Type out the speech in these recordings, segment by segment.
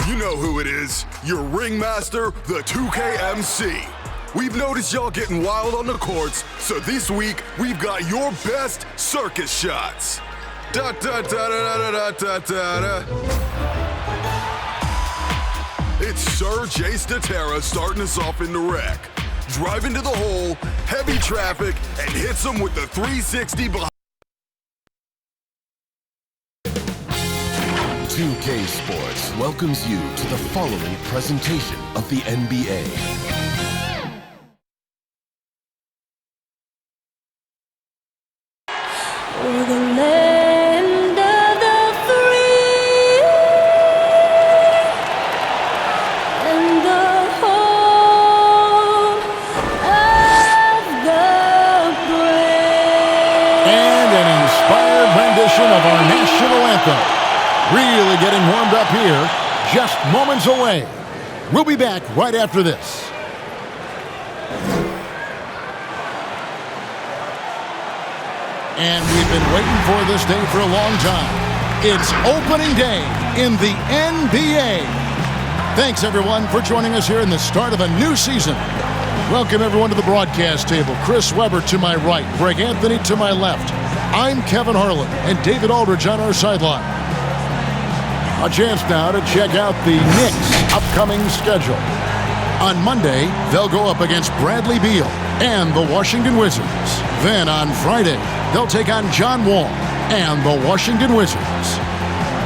You know who it is. Your ringmaster, the 2KMC. We've noticed y'all getting wild on the courts, so this week we've got your best circus shots. Da da da da da da da da. It's Sir Jace Statera starting us off in the wreck. Driving to the hole, heavy traffic, and hits him with the 360 behind. 2K Sports welcomes you to the following presentation of the NBA. For the land of the free and the home of the brave. And an inspired rendition of our national anthem. Really getting warmed up here, just moments away. We'll be back right after this. And we've been waiting for this day for a long time. It's opening day in the NBA. Thanks, everyone, for joining us here in the start of a new season. Welcome, everyone, to the broadcast table. Chris Webber to my right, Greg Anthony to my left. I'm Kevin Harlan, and David Aldridge on our sideline. A chance now to check out the Knicks' upcoming schedule. On Monday, they'll go up against Bradley Beal and the Washington Wizards. Then on Friday, they'll take on John Wall and the Washington Wizards.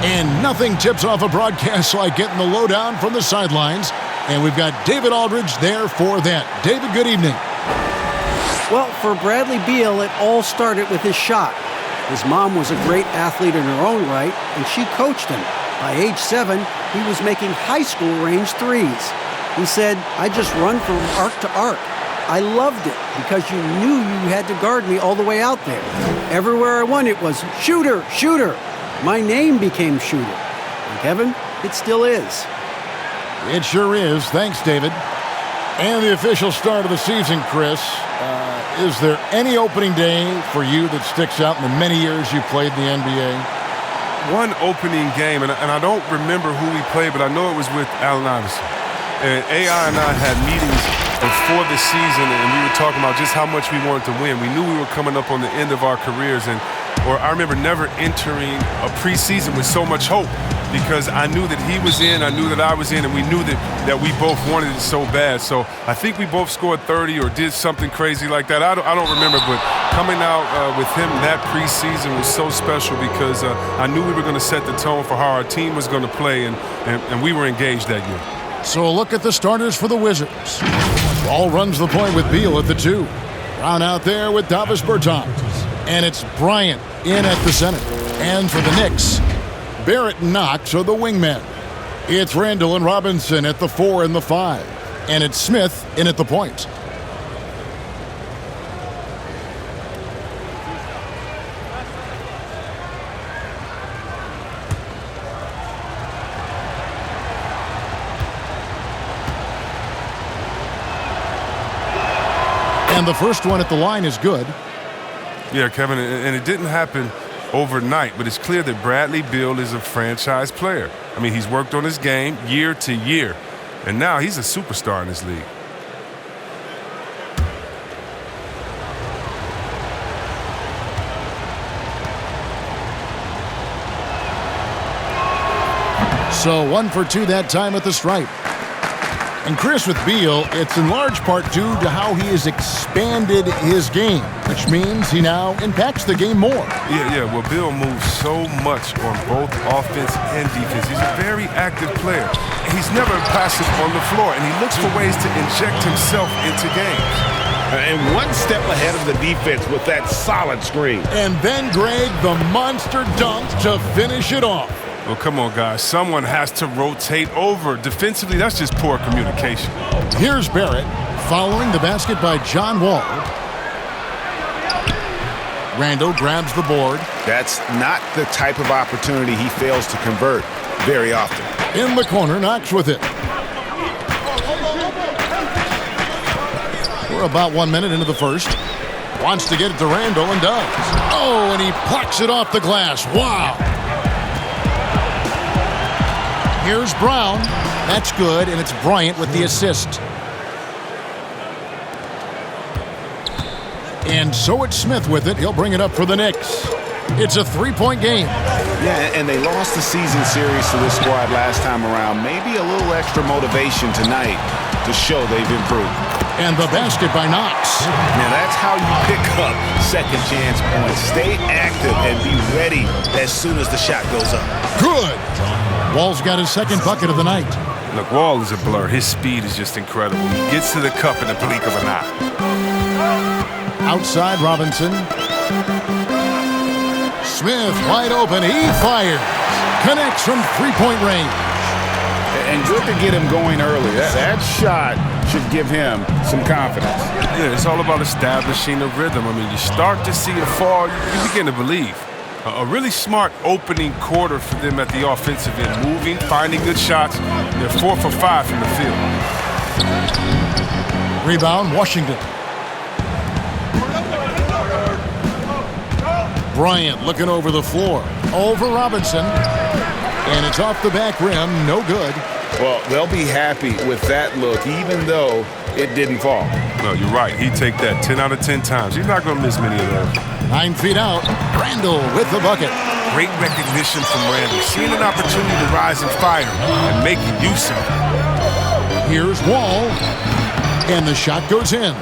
And nothing tips off a broadcast like getting the lowdown from the sidelines. And we've got David Aldridge there for that. David, good evening. Well, for Bradley Beal, it all started with his shot. His mom was a great athlete in her own right, and she coached him. By age 7, he was making high school range threes. He said, "I just run from arc to arc. I loved it because you knew you had to guard me all the way out there. Everywhere I went, it was shooter, shooter. My name became shooter. And Kevin, it still is." It sure is. Thanks, David. And the official start of the season, Chris. Is there any opening day for you that sticks out in the many years you played in the NBA? One opening game, and I don't remember who we played, but I know it was with Allen Iverson. And AI and I had meetings before the season, and we were talking about just how much we wanted to win. We knew we were coming up on the end of our careers, or I remember never entering a preseason with so much hope because I knew that he was in, I knew that I was in, and we knew that we both wanted it so bad. So I think we both scored 30 or did something crazy like that. I don't remember, but coming out with him that preseason was so special because I knew we were going to set the tone for how our team was going to play, and we were engaged that year. So a look at the starters for the Wizards. Ball runs the point with Beal at the 2. Brown out there with Davis Bertans. And it's Bryant in at the center. And for the Knicks, Barrett and Knox are the wingmen. It's Randall and Robinson at the 4 and the 5. And it's Smith in at the point. And the first one at the line is good. Yeah, Kevin, and it didn't happen overnight, but it's clear that Bradley Beal is a franchise player. I mean, he's worked on his game year to year, and now he's a superstar in this league. So 1 for 2 that time at the stripe. And Chris, with Beal, it's in large part due to how he has expanded his game, which means he now impacts the game more. Yeah. Well, Beal moves so much on both offense and defense. He's a very active player. He's never passive on the floor, and he looks for ways to inject himself into games. And one step ahead of the defense with that solid screen. And then, Greg, the monster dunk to finish it off. Well, come on, guys. Someone has to rotate over. Defensively, that's just poor communication. Here's Barrett following the basket by John Wall. Randall grabs the board. That's not the type of opportunity he fails to convert very often. In the corner, Knox with it. We're about 1 minute into the first. Wants to get it to Randall and does. Oh, and he plucks it off the glass. Wow. Here's Brown. That's good, and it's Bryant with the assist. And so it's Smith with it. He'll bring it up for the Knicks. It's a three-point game. Yeah, and they lost the season series to this squad last time around. Maybe a little extra motivation tonight to show they've improved. And the basket by Knox. Now that's how you pick up second chance points. Stay active and be ready as soon as the shot goes up. Good. Wall's got his second bucket of the night. Look, Wall is a blur. His speed is just incredible. He gets to the cup in the blink of an eye. Outside Robinson. Smith wide open. He fires. Connects from three-point range. And good to get him going early. That shot should give him some confidence. Yeah, it's all about establishing a rhythm. I mean, you start to see it fall, you begin to believe. A really smart opening quarter for them at the offensive end. Moving, finding good shots. They're 4 for 5 from the field. Rebound, Washington. Bryant looking over the floor. Over Robinson. And it's off the back rim. No good. Well, they'll be happy with that look, even though it didn't fall. No, you're right. He'd take that 10 out of 10 times. He's not going to miss many of those. 9 feet out. Randall with the bucket. Great recognition from Randall. Seeing an opportunity to rise and fire and making use of it. Here's Wall. And the shot goes in.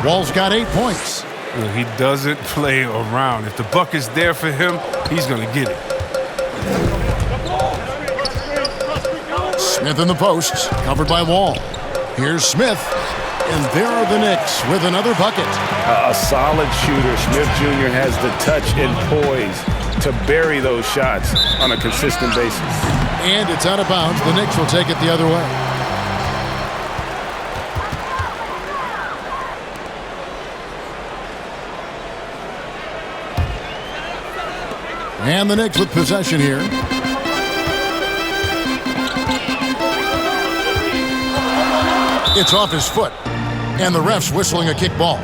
Wall's got 8 points. He doesn't play around. If the bucket's there for him, he's going to get it. Smith in the post, covered by Wall. Here's Smith, and there are the Knicks with another bucket. A solid shooter. Smith Jr. has the touch and poise to bury those shots on a consistent basis. And it's out of bounds. The Knicks will take it the other way. And the Knicks with possession here. It's off his foot, and the ref's whistling a kick ball.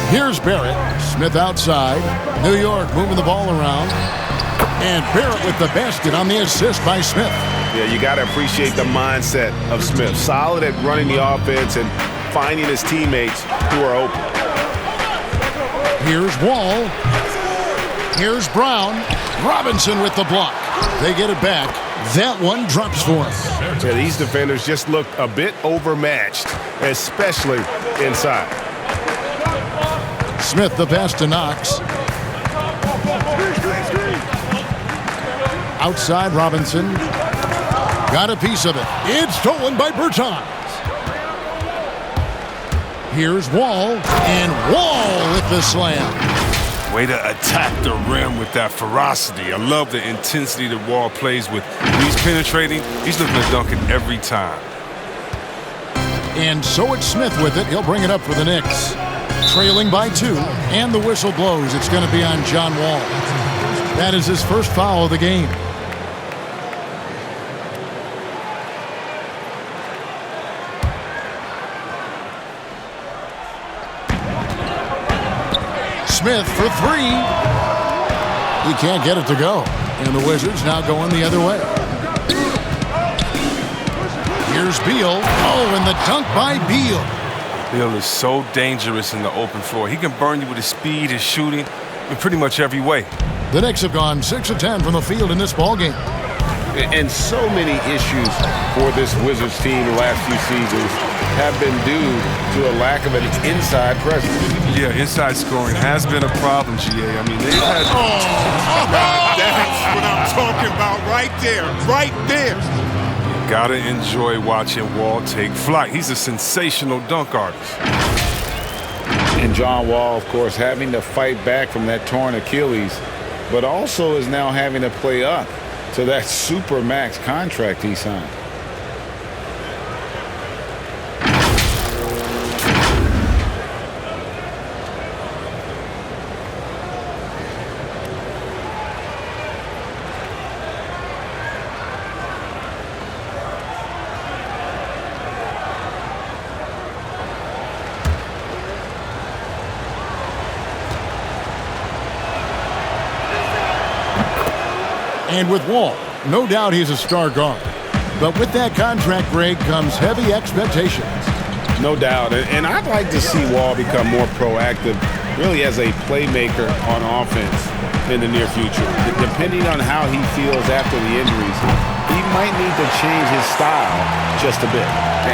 Here's Barrett. Smith outside. New York moving the ball around. And Barrett with the basket on the assist by Smith. Yeah, you got to appreciate the mindset of Smith. Solid at running the offense and finding his teammates who are open. Here's Wall. Here's Brown. Robinson with the block. They get it back. That one drops for him. Yeah, these defenders just look a bit overmatched, especially inside. Smith the pass to Knox. Outside Robinson. Got a piece of it. It's stolen by Bertans. Here's Wall, and Wall with the slam. Way to attack the rim with that ferocity. I love the intensity that Wall plays with. When he's penetrating, he's looking to dunk it every time. And so it's Smith with it. He'll bring it up for the Knicks. Trailing by 2, and the whistle blows. It's going to be on John Wall. That is his first foul of the game. Smith for 3. He can't get it to go. And the Wizards now going the other way. Here's Beal. Oh, and the dunk by Beal. Beal is so dangerous in the open floor. He can burn you with his speed, his shooting, in pretty much every way. The Knicks have gone 6 of 10 from the field in this ballgame. And so many issues for this Wizards team the last few seasons have been due to a lack of an inside presence. Yeah, inside scoring has been a problem, GA. I mean, they've had... That's what I'm talking about right there, right there. You gotta enjoy watching Wall take flight. He's a sensational dunk artist. And John Wall, of course, having to fight back from that torn Achilles, but also is now having to play up to that super max contract he signed. And with Wall, no doubt he's a star guard. But with that contract, Greg, comes heavy expectations. No doubt. And I'd like to see Wall become more proactive, really as a playmaker on offense in the near future. Depending on how he feels after the injuries, he might need to change his style just a bit.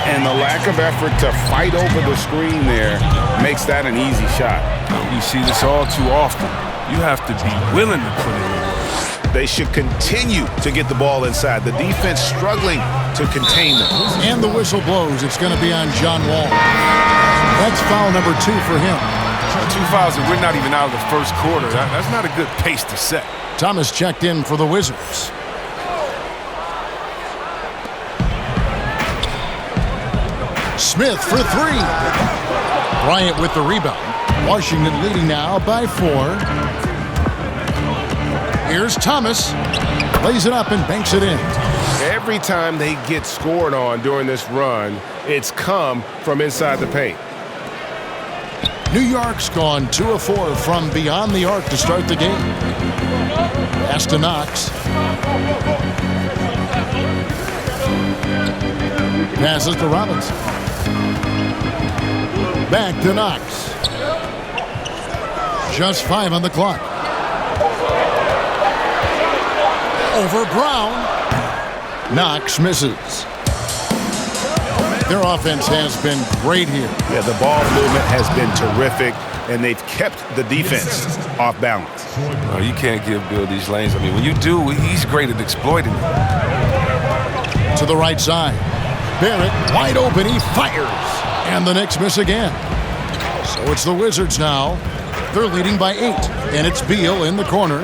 And the lack of effort to fight over the screen there makes that an easy shot. You see this all too often. You have to be willing to put in the work. They should continue to get the ball inside. The defense struggling to contain them. And the whistle blows. It's going to be on John Wall. That's foul number 2 for him. 2 fouls and we're not even out of the first quarter. That's not a good pace to set. Thomas checked in for the Wizards. Smith for 3. Bryant with the rebound. Washington leading now by 4. Here's Thomas. Lays it up and banks it in. Every time they get scored on during this run, it's come from inside the paint. New York's gone 2 of 4 from beyond the arc to start the game. Pass to Knox. Passes to Robinson. Back to Knox. Just 5 on the clock. Over Brown. Knox misses. Their offense has been great here. Yeah, the ball movement has been terrific, and they've kept the defense off balance. No, you can't give Bill these lanes. I mean, when you do, he's great at exploiting them. To the right side. Barrett wide open. He fires. And the Knicks miss again. So it's the Wizards now. They're leading by 8. And it's Beal in the corner.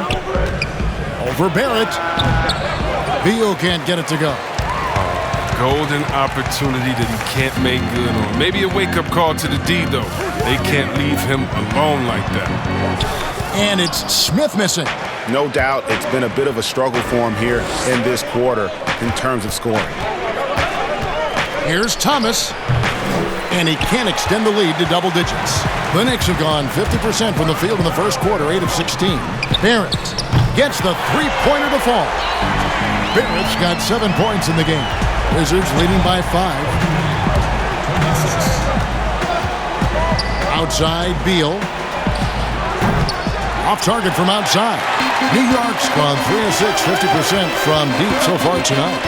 Over Barrett. Beal can't get it to go. Golden opportunity that he can't make good on. Maybe a wake-up call to the D, though. They can't leave him alone like that. And it's Smith missing. No doubt it's been a bit of a struggle for him here in this quarter in terms of scoring. Here's Thomas. And he can't extend the lead to double digits. The Knicks have gone 50% from the field in the first quarter, 8 of 16. Barrett gets the three-pointer to fall. Barrett's got 7 points in the game. Wizards leading by 5. Outside, Beal. Off target from outside. New York's gone 3 of 6, 50% from deep so far tonight.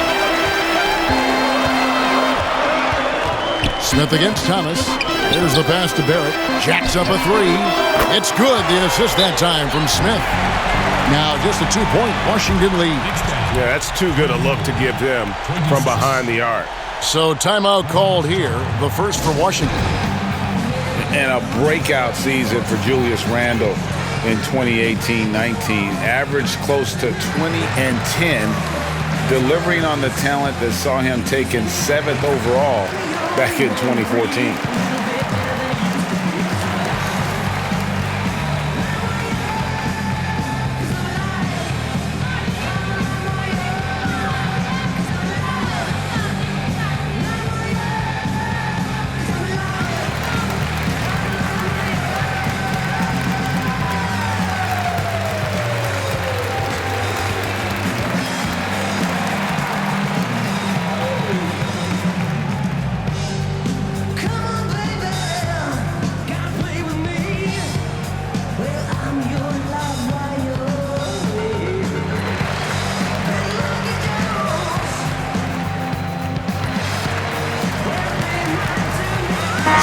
Smith against Thomas. There's the pass to Barrett. Jacks up a 3. It's good. The assist that time from Smith. Now just a 2-point Washington lead. Yeah, that's too good a look to give them from behind the arc. So timeout called here, the first for Washington. And a breakout season for Julius Randle in 2018-19. Averaged close to 20 and 10, delivering on the talent that saw him taken 7th overall back in 2014.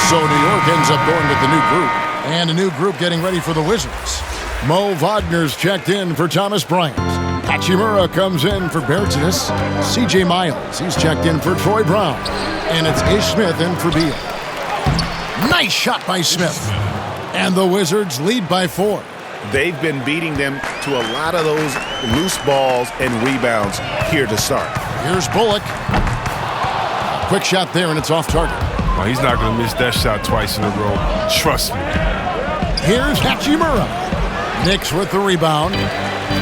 So New York ends up going with the new group. And a new group getting ready for the Wizards. Mo Wagner's checked in for Thomas Bryant. Hachimura comes in for Bertzinus. C.J. Miles, he's checked in for Troy Brown. And it's Ish Smith in for Beal. Nice shot by Smith. And the Wizards lead by 4. They've been beating them to a lot of those loose balls and rebounds here to start. Here's Bullock. A quick shot there, and it's off target. Well, he's not going to miss that shot twice in a row. Trust me. Here's Hachimura. Knicks with the rebound.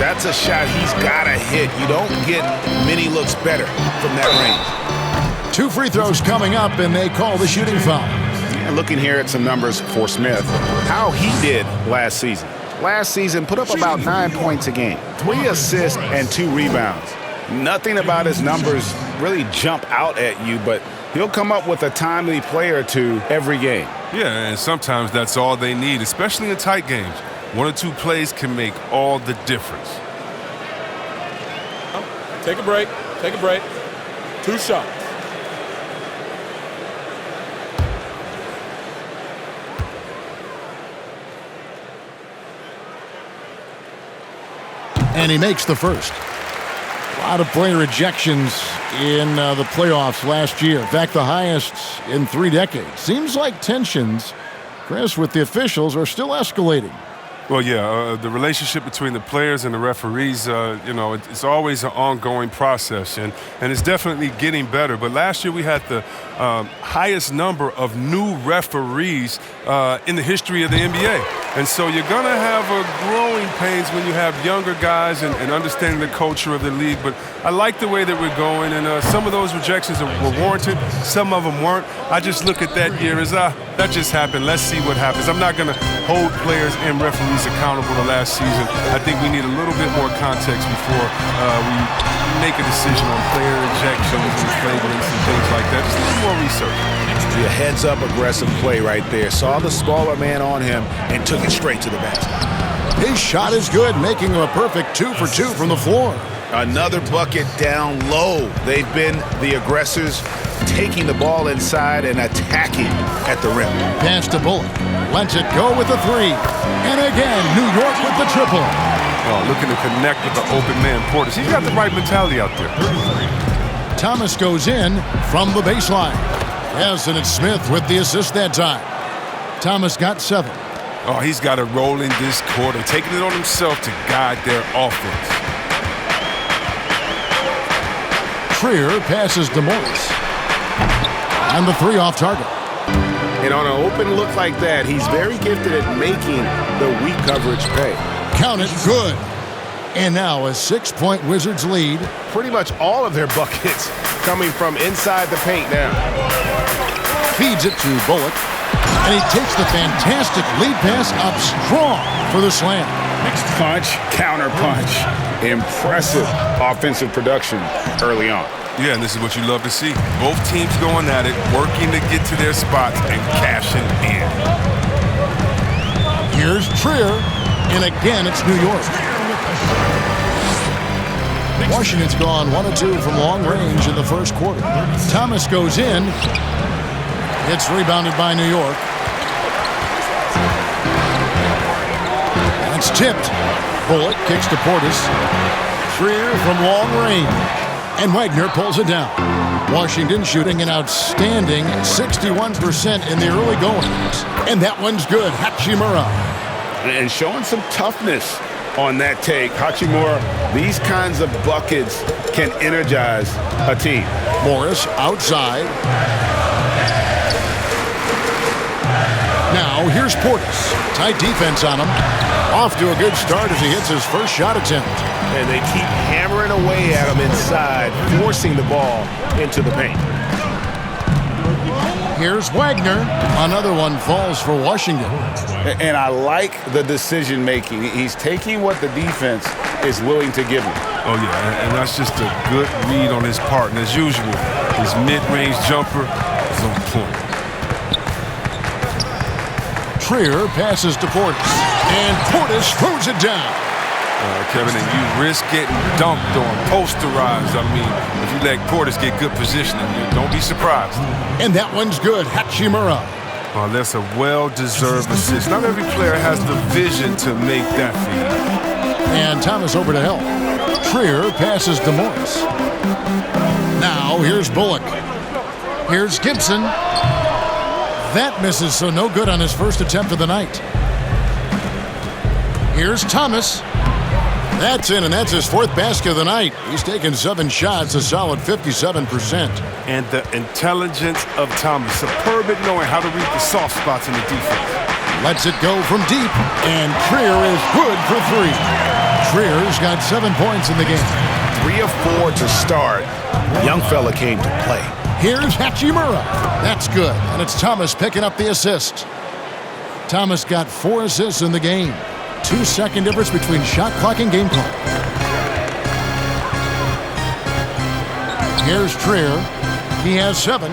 That's a shot he's got to hit. You don't get many looks better from that range. 2 free throws coming up, and they call the shooting foul. And looking here at some numbers for Smith, how he did last season. last season put up about 9 points a game, 3 assists and 2 rebounds. Nothing about his numbers really jump out at you, but he'll come up with a timely play or two every game. Yeah, and sometimes that's all they need, especially in tight games. 1 or 2 plays can make all the difference. Take a break. Take a break. 2 shots. And he makes the first. A lot of player ejections in the playoffs last year. In fact, the highest in 3 decades. Seems like tensions, Chris, with the officials are still escalating. Well, yeah, the relationship between the players and the referees, it's always an ongoing process, and it's definitely getting better. But last year we had the highest number of new referees in the history of the NBA. And so you're going to have growing pains when you have younger guys and understanding the culture of the league. But I like the way that we're going, and some of those rejections were warranted. Some of them weren't. I just look at that year as, that just happened. Let's see what happens. I'm not going to hold players and referees accountable to last season. I think we need a little bit more context before we make a decision on player ejections and flagrants and things like that. Just a little more research. A heads-up aggressive play right there. Saw the smaller man on him and took it straight to the basket. His shot is good, making him a perfect 2 for 2 from the floor. Another bucket down low. They've been the aggressors, taking the ball inside and attacking at the rim. Pass to Bullock. Lets it go with the 3. And again, New York with the triple. Oh, looking to connect with the open man, Portis. He's got the right mentality out there. Thomas goes in from the baseline. Yes, and it's Smith with the assist that time. Thomas got 7. Oh, he's got a role in this quarter, taking it on himself to guide their offense. Trier passes to Morris. And the 3 off target. And on an open look like that, he's very gifted at making the weak coverage pay. Count it, good. And now a 6-point Wizards lead. Pretty much all of their buckets coming from inside the paint now. Feeds it to Bullock. And he takes the fantastic lead pass up strong for the slam. Punch, counter punch. Impressive offensive production early on. Yeah, and this is what you love to see. Both teams going at it, working to get to their spots and cashing in. Here's Trier, and again it's New York. Washington's gone 1 of 2 from long range in the first quarter. Thomas goes in. It's rebounded by New York. It's tipped. Bullock kicks to Portis. Trier from long range. And Wagner pulls it down. Washington shooting an outstanding 61% in the early goings. And that one's good. Hachimura. And showing some toughness on that take. Hachimura, these kinds of buckets can energize a team. Morris outside. Now here's Portis. Tight defense on him. Off to a good start as he hits his first shot attempt. And they keep hammering away at him inside, forcing the ball into the paint. Here's Wagner. Another one falls for Washington. And I like the decision making. He's taking what the defense is willing to give him. Oh, yeah, and that's just a good read on his part. And as usual, his mid-range jumper is on point. Trier passes to Portis. And Portis throws it down. Kevin, and you risk getting dunked on, posterized. I mean, if you let Portis get good positioning, don't be surprised. And that one's good. Hachimura. Oh, that's a well-deserved assist. Not every player has the vision to make that feed. And Thomas over to help. Trier passes to Morris. Now here's Bullock. Here's Gibson. That misses, so no good on his first attempt of the night. Here's Thomas. That's in, and that's his 4th basket of the night. He's taken 7 shots, a solid 57%. And the intelligence of Thomas. Superb at knowing how to read the soft spots in the defense. Lets it go from deep, and Trier is good for 3. Trier's got 7 points in the game. 3 of 4 to start. Young fella came to play. Here's Hachimura. That's good, and it's Thomas picking up the assist. Thomas got 4 assists in the game. 2-second difference between shot clock and game clock. Here's Trier. He has 7.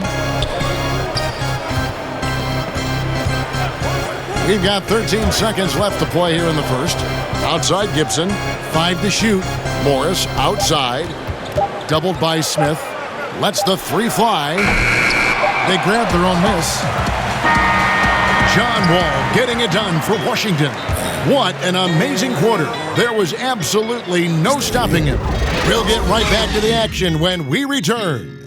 We've got 13 seconds left to play here in the first. Outside Gibson, 5 to shoot. Morris outside, doubled by Smith. Lets the 3 fly. They grab their own miss. John Wall getting it done for Washington. What an amazing quarter. There was absolutely no stopping him. We'll get right back to the action when we return.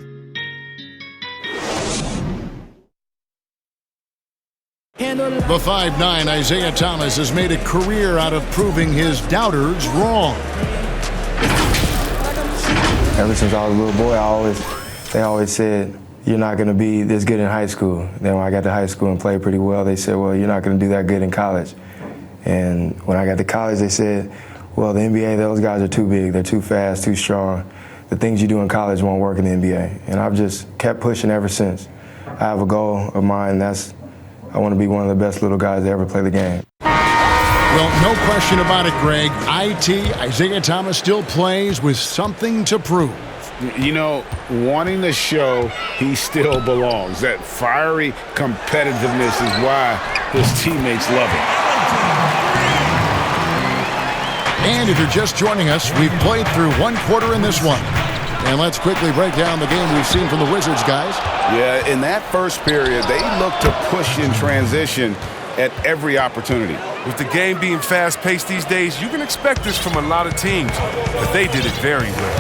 The 5'9" Isaiah Thomas has made a career out of proving his doubters wrong. Ever since I was a little boy, they always said, you're not going to be this good in high school. Then when I got to high school and played pretty well, they said, well, you're not going to do that good in college. And when I got to college, they said, well, the NBA, those guys are too big. They're too fast, too strong. The things you do in college won't work in the NBA. And I've just kept pushing ever since. I have a goal of mine, I want to be one of the best little guys to ever play the game. Well, no question about it, Greg. Isaiah Thomas still plays with something to prove. You know, wanting to show he still belongs. That fiery competitiveness is why his teammates love him. And if you're just joining us, we've played through 1 quarter in this one. And let's quickly break down the game we've seen from the Wizards, guys. Yeah, in that first period, they looked to push in transition at every opportunity. With the game being fast-paced these days, you can expect this from a lot of teams, but they did it very well.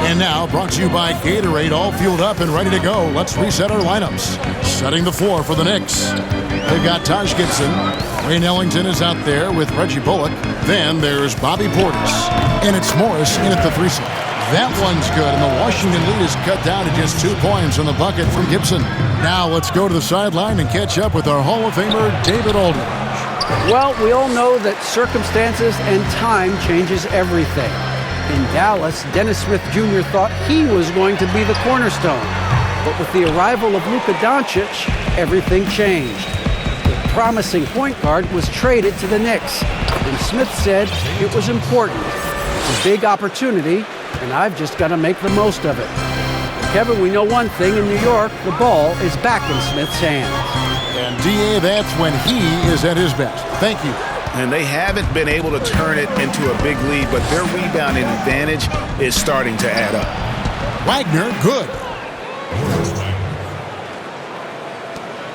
And now, brought to you by Gatorade, all fueled up and ready to go. Let's reset our lineups. Setting the floor for the Knicks. They've got Taj Gibson. Wayne Ellington is out there with Reggie Bullock. Then there's Bobby Portis. And it's Morris in at the 3 slot. That one's good, and the Washington lead is cut down to just 2 points on the bucket from Gibson. Now let's go to the sideline and catch up with our Hall of Famer, David Aldridge. Well, we all know that circumstances and time changes everything. In Dallas, Dennis Smith Jr. thought he was going to be the cornerstone. But with the arrival of Luka Doncic, everything changed. The promising point guard was traded to the Knicks, and Smith said it was important. It's a big opportunity, and I've just got to make the most of it. Kevin, we know one thing. In New York, the ball is back in Smith's hands. And D.A., that's when he is at his best. Thank you. And they haven't been able to turn it into a big lead, but their rebounding advantage is starting to add up. Wagner, good.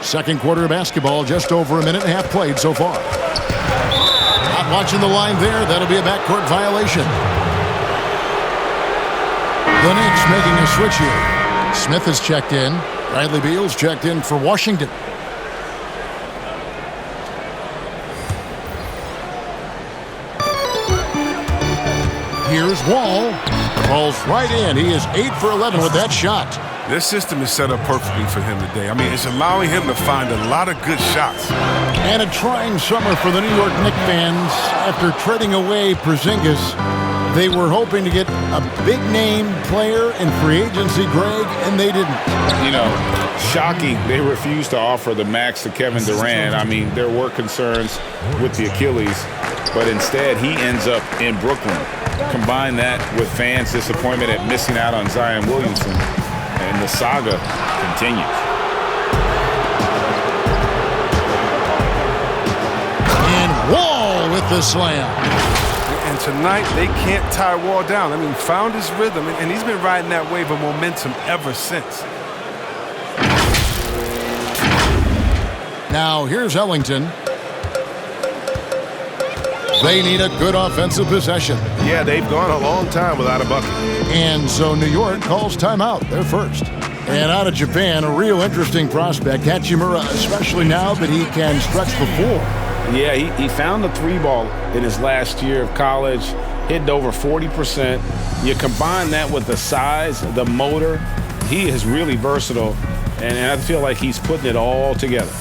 Second quarter of basketball, just over a minute and a half played so far. Not watching the line there. That'll be a backcourt violation. The Knicks making a switch here. Smith has checked in. Bradley Beal's checked in for Washington. Here's Wall. Falls right in. He is 8 for 11 with that shot. This system is set up perfectly for him today. I mean, it's allowing him to find a lot of good shots. And a trying summer for the New York Knicks fans. After trading away Porzingis, they were hoping to get a big-name player in free agency, Greg, and they didn't. You know, shocking. They refused to offer the max to Kevin Durant. I mean, there were concerns with the Achilles, but instead he ends up in Brooklyn. Combine that with fans' disappointment at missing out on Zion Williamson, and the saga continues. And Wall with the slam. And tonight, they can't tie Wall down. I mean, found his rhythm, and he's been riding that wave of momentum ever since. Now, here's Ellington. They need a good offensive possession. Yeah, they've gone a long time without a bucket. And so New York calls timeout. They're first. And out of Japan, a real interesting prospect, Hachimura, especially now that he can stretch the floor. Yeah, he found the 3-ball in his last year of college, hitting over 40%. You combine that with the size, the motor, he is really versatile, and I feel like he's putting it all together.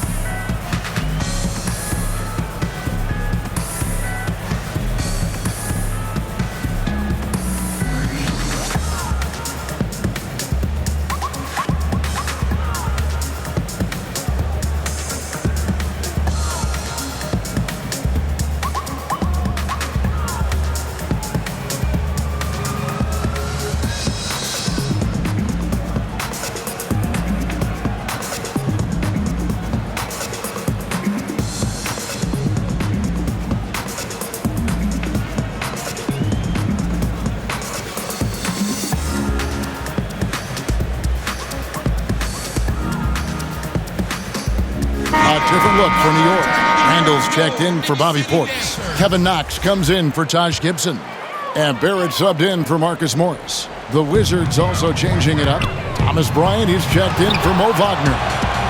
different look for New York. Randall's checked in for Bobby Portis. Kevin Knox comes in for Taj Gibson. And Barrett subbed in for Marcus Morris. The Wizards also changing it up. Thomas Bryant, he's checked in for Mo Wagner.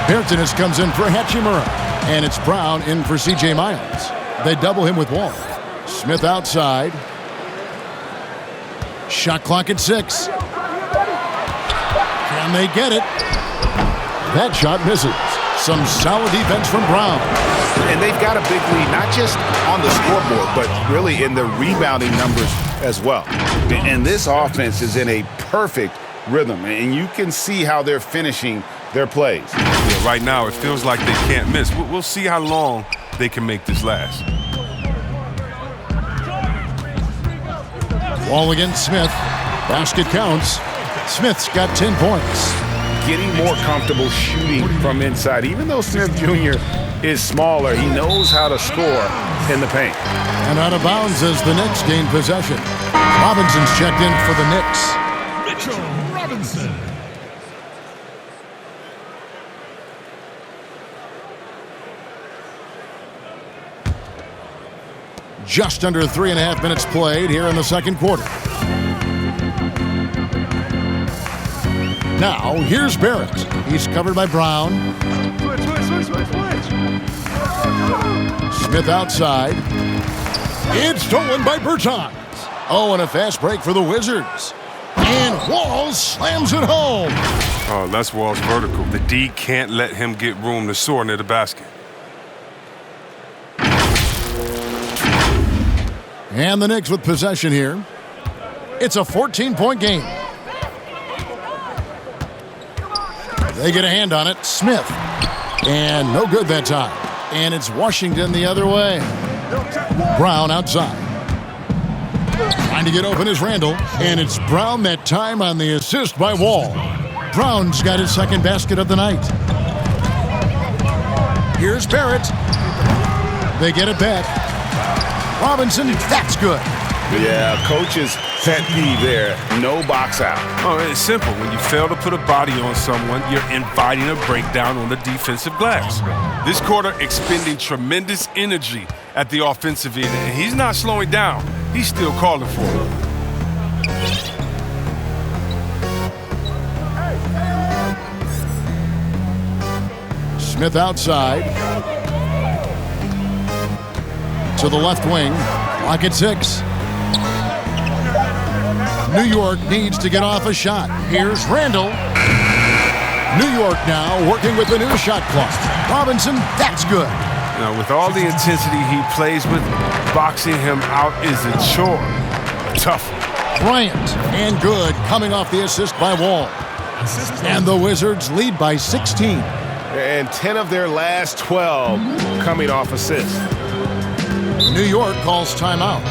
Bertans comes in for Hachimura. And it's Brown in for C.J. Miles. They double him with Wall. Smith outside. Shot clock at 6. Can they get it? That shot misses. Some solid defense from Brown. And they've got a big lead, not just on the scoreboard, but really in the rebounding numbers as well. And this offense is in a perfect rhythm, and you can see how they're finishing their plays. Yeah, right now, it feels like they can't miss. We'll see how long they can make this last. Wall against Smith. Basket counts. Smith's got 10 points. Getting more comfortable shooting from inside. Even though Smith Jr. is smaller, he knows how to score in the paint. And out of bounds as the Knicks gain possession. Robinson's checked in for the Knicks. Mitchell Robinson. Just under 3.5 minutes played here in the second quarter. Now, here's Barrett. He's covered by Brown. Switch. Smith outside. It's stolen by Bertans. Oh, and a fast break for the Wizards. And Wall slams it home. Oh, that's Wall's vertical. The D can't let him get room to soar near the basket. And the Knicks with possession here. It's a 14-point game. They get a hand on it. Smith. And no good that time. And it's Washington the other way. Brown outside. Trying to get open is Randall. And it's Brown that time on the assist by Wall. Brown's got his second basket of the night. Here's Barrett. They get it back. Robinson, that's good. Yeah, coach's pet peeve there. No box out. Oh, it's simple. When you fail to put a body on someone, you're inviting a breakdown on the defensive glass. This quarter expending tremendous energy at the offensive end, and he's not slowing down. He's still calling for it. Smith outside. To the left wing. Clock at 6. New York needs to get off a shot. Here's Randall. New York now working with the new shot clock. Robinson, that's good. Now, with all the intensity he plays with, boxing him out is a chore. Tough. Bryant, and good, coming off the assist by Wall. And the Wizards lead by 16. And 10 of their last 12 coming off assists. New York calls timeout.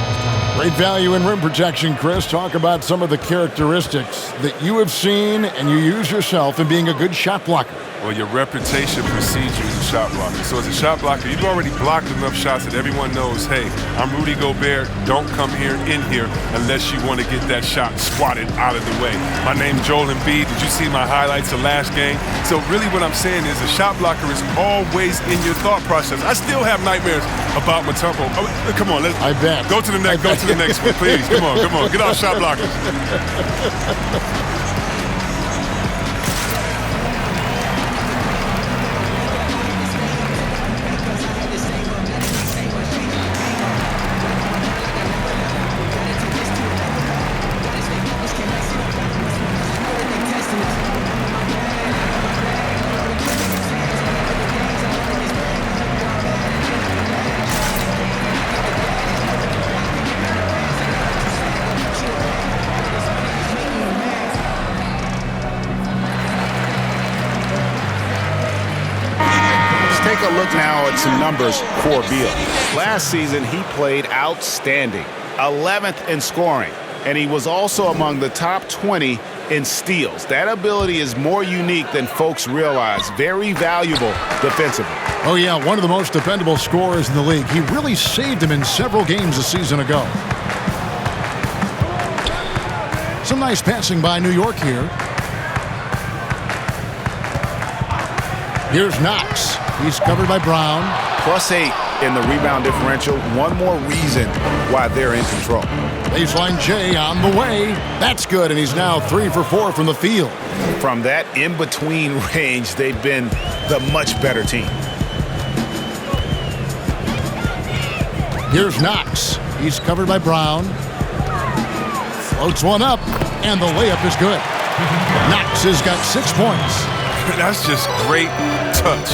Great value in rim protection, Chris. Talk about some of the characteristics that you have seen and you use yourself in being a good shot blocker. Well, your reputation precedes you as a shot blocker. So as a shot blocker, you've already blocked enough shots that everyone knows, hey, I'm Rudy Gobert. Don't come in here unless you want to get that shot squatted out of the way. My name's Joel Embiid. Did you see my highlights of last game? So really what I'm saying is a shot blocker is always in your thought process. I still have nightmares about my tempo. Oh, come on, I bet. Go to the next one, please. Come on. Get off shot blockers. Take a look now at some numbers for Beal. Last season, he played outstanding, 11th in scoring, and he was also among the top 20 in steals. That ability is more unique than folks realize. Very valuable defensively. Oh, yeah, one of the most dependable scorers in the league. He really saved him in several games a season ago. Some nice passing by New York here. Here's Knox. He's covered by Brown. +8 in the rebound differential. One more reason why they're in control. Baseline J on the way. That's good, and he's now 3 for 4 from the field. From that in-between range, they've been the much better team. Here's Knox. He's covered by Brown. Floats one up, and the layup is good. Knox has got 6 points. That's just great touch.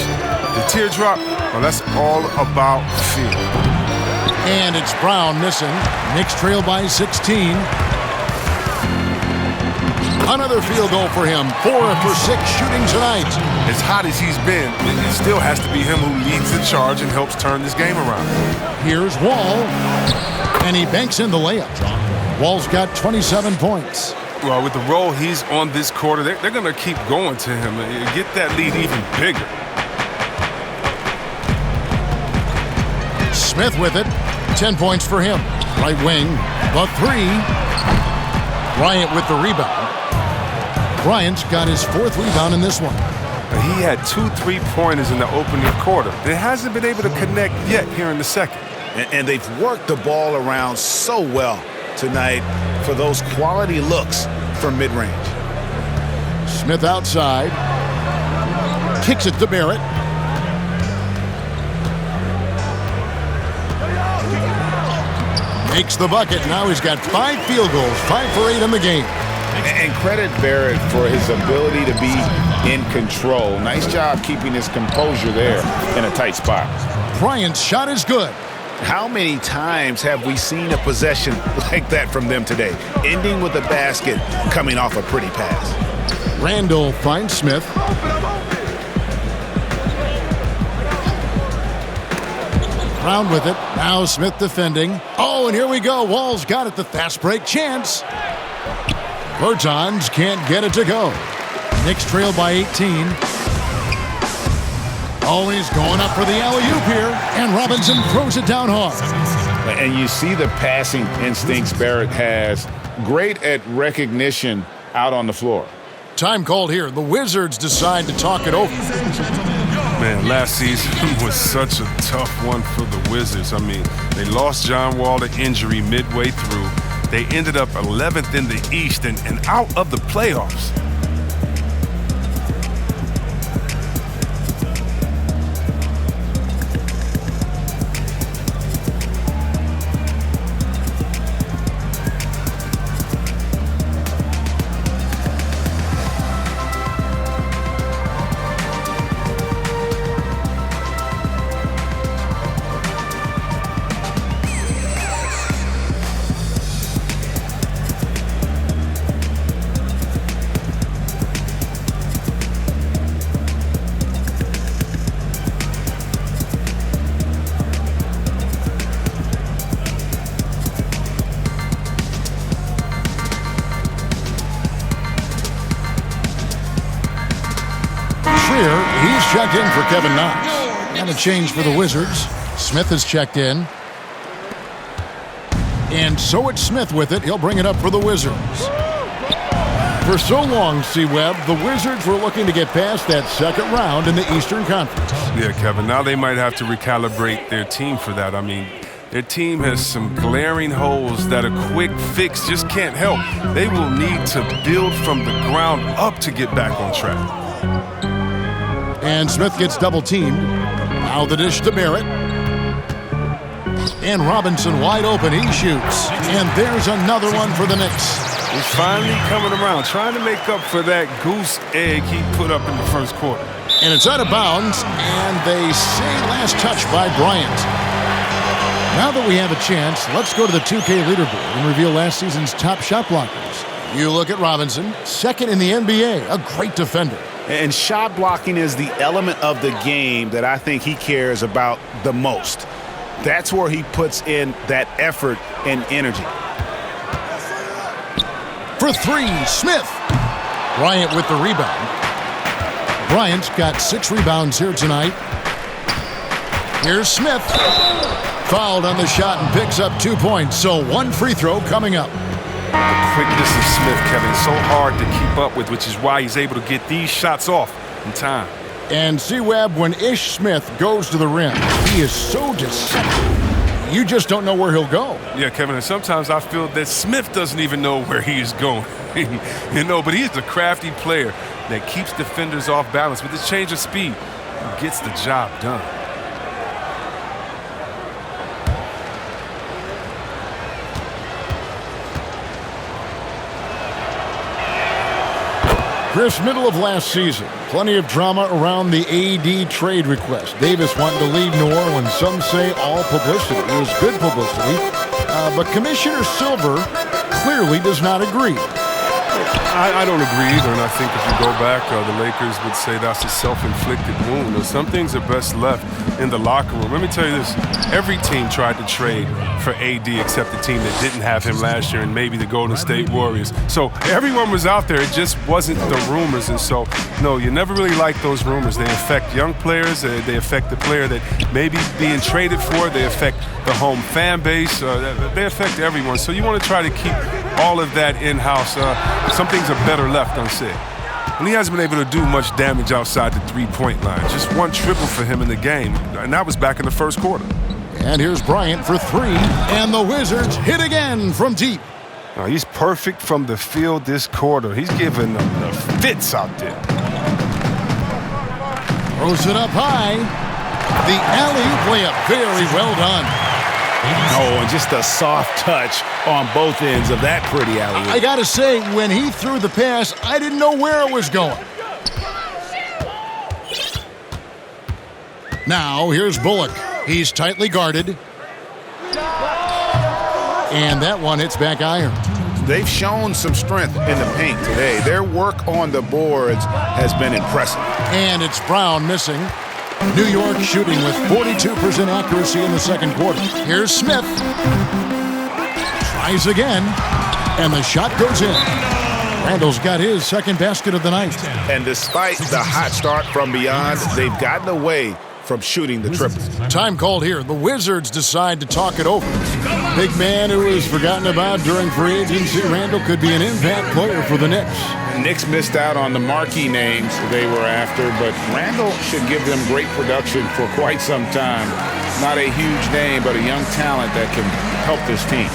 The teardrop, well, that's all about feel. And it's Brown missing. Knicks trail by 16. Another field goal for him. 4 for 6 shooting tonight. As hot as he's been, it still has to be him who leads the charge and helps turn this game around. Here's Wall, and he banks in the layup. Wall's got 27 points. Well, with the role he's on this quarter, they're going to keep going to him and get that lead even bigger. Smith with it. 10 points for him. Right wing, the 3. Bryant with the rebound. Bryant's got his 4th rebound in this one. He had 2 3-pointers in the opening quarter. They hasn't been able to connect yet here in the second. And they've worked the ball around so well tonight for those quality looks from mid-range. Smith outside. Kicks it to Barrett. Makes the bucket. Now he's got 5 field goals, 5 for 8 in the game. And credit Barrett for his ability to be in control. Nice job keeping his composure there in a tight spot. Bryant's shot is good. How many times have we seen a possession like that from them today, ending with a basket coming off a pretty pass? Randall finds Smith. Brown with it. Now Smith defending. Oh, and here we go. Wall's got it. The fast break chance. Bertans can't get it to go. Knicks trail by 18. Oh, he's going up for the alley-oop here. And Robinson throws it down hard. And you see the passing instincts Barrett has. Great at recognition out on the floor. Time called here. The Wizards decide to talk it over. Man, last season was such a tough one for the Wizards. I mean, they lost John Wall to injury midway through. They ended up 11th in the East and out of the playoffs. He's checked in for Kevin Knox. And a change for the Wizards. Smith has checked in. And so it's Smith with it. He'll bring it up for the Wizards. For so long, C-Webb, the Wizards were looking to get past that second round in the Eastern Conference. Yeah, Kevin, now they might have to recalibrate their team for that. I mean, their team has some glaring holes that a quick fix just can't help. They will need to build from the ground up to get back on track. And Smith gets double-teamed. Now the dish to Barrett. And Robinson wide open. He shoots. And there's another one for the Knicks. He's finally coming around, trying to make up for that goose egg he put up in the first quarter. And it's out of bounds, and they say last touch by Bryant. Now that we have a chance, let's go to the 2K leaderboard and reveal last season's top shot blockers. You look at Robinson, second in the NBA, a great defender. And shot blocking is the element of the game that I think he cares about the most. That's where he puts in that effort and energy. For three, Smith. Bryant with the rebound. Bryant's got 6 rebounds here tonight. Here's Smith. Fouled on the shot and picks up 2 points, so 1 free throw coming up. The quickness of Smith, Kevin, is so hard to keep up with, which is why he's able to get these shots off in time. And C-Web, when Ish Smith goes to the rim, he is so deceptive. You just don't know where he'll go. Yeah, Kevin, and sometimes I feel that Smith doesn't even know where he is going. But he's a crafty player that keeps defenders off balance. With his change of speed, he gets the job done. Chris, middle of last season, plenty of drama around the AD trade request. Davis wanting to leave New Orleans. Some say all publicity. It was good publicity. But Commissioner Silver clearly does not agree. I don't agree either, and I think if you go back, the Lakers would say that's a self-inflicted wound. Some things are best left in the locker room. Let me tell you this. Every team tried to trade for AD except the team that didn't have him last year and maybe the Golden State Warriors. So everyone was out there. It just wasn't the rumors. And so, no, you never really like those rumors. They affect young players. They affect the player that may be being traded for. They affect the home fan base. They affect everyone. So you want to try to keep all of that in-house. Some things are better left unsaid. And he hasn't been able to do much damage outside the three-point line. Just one triple for him in the game, and that was back in the first quarter. And here's Bryant for three, and the Wizards hit again from deep. He's perfect from the field this quarter. He's giving them the fits out there. Throws it up high. The alley-oop layup, very well done. Oh, and just a soft touch on both ends of that pretty alley-oop. I got to say, when he threw the pass, I didn't know where it was going. Now, here's Bullock. He's tightly guarded. And that one hits back iron. They've shown some strength in the paint today. Their work on the boards has been impressive. And it's Brown missing. New York shooting with 42% accuracy in the second quarter. Here's Smith. Tries again. And the shot goes in. Randall's got his second basket of the night. And despite the hot start from beyond, they've gotten away from shooting the triple. Time called here. The Wizards decide to talk it over. Big man who was forgotten about during free agency, Randall could be an impact player for the Knicks. Knicks missed out on the marquee names they were after, but Randall should give them great production for quite some time. Not a huge name, but a young talent that can help this team.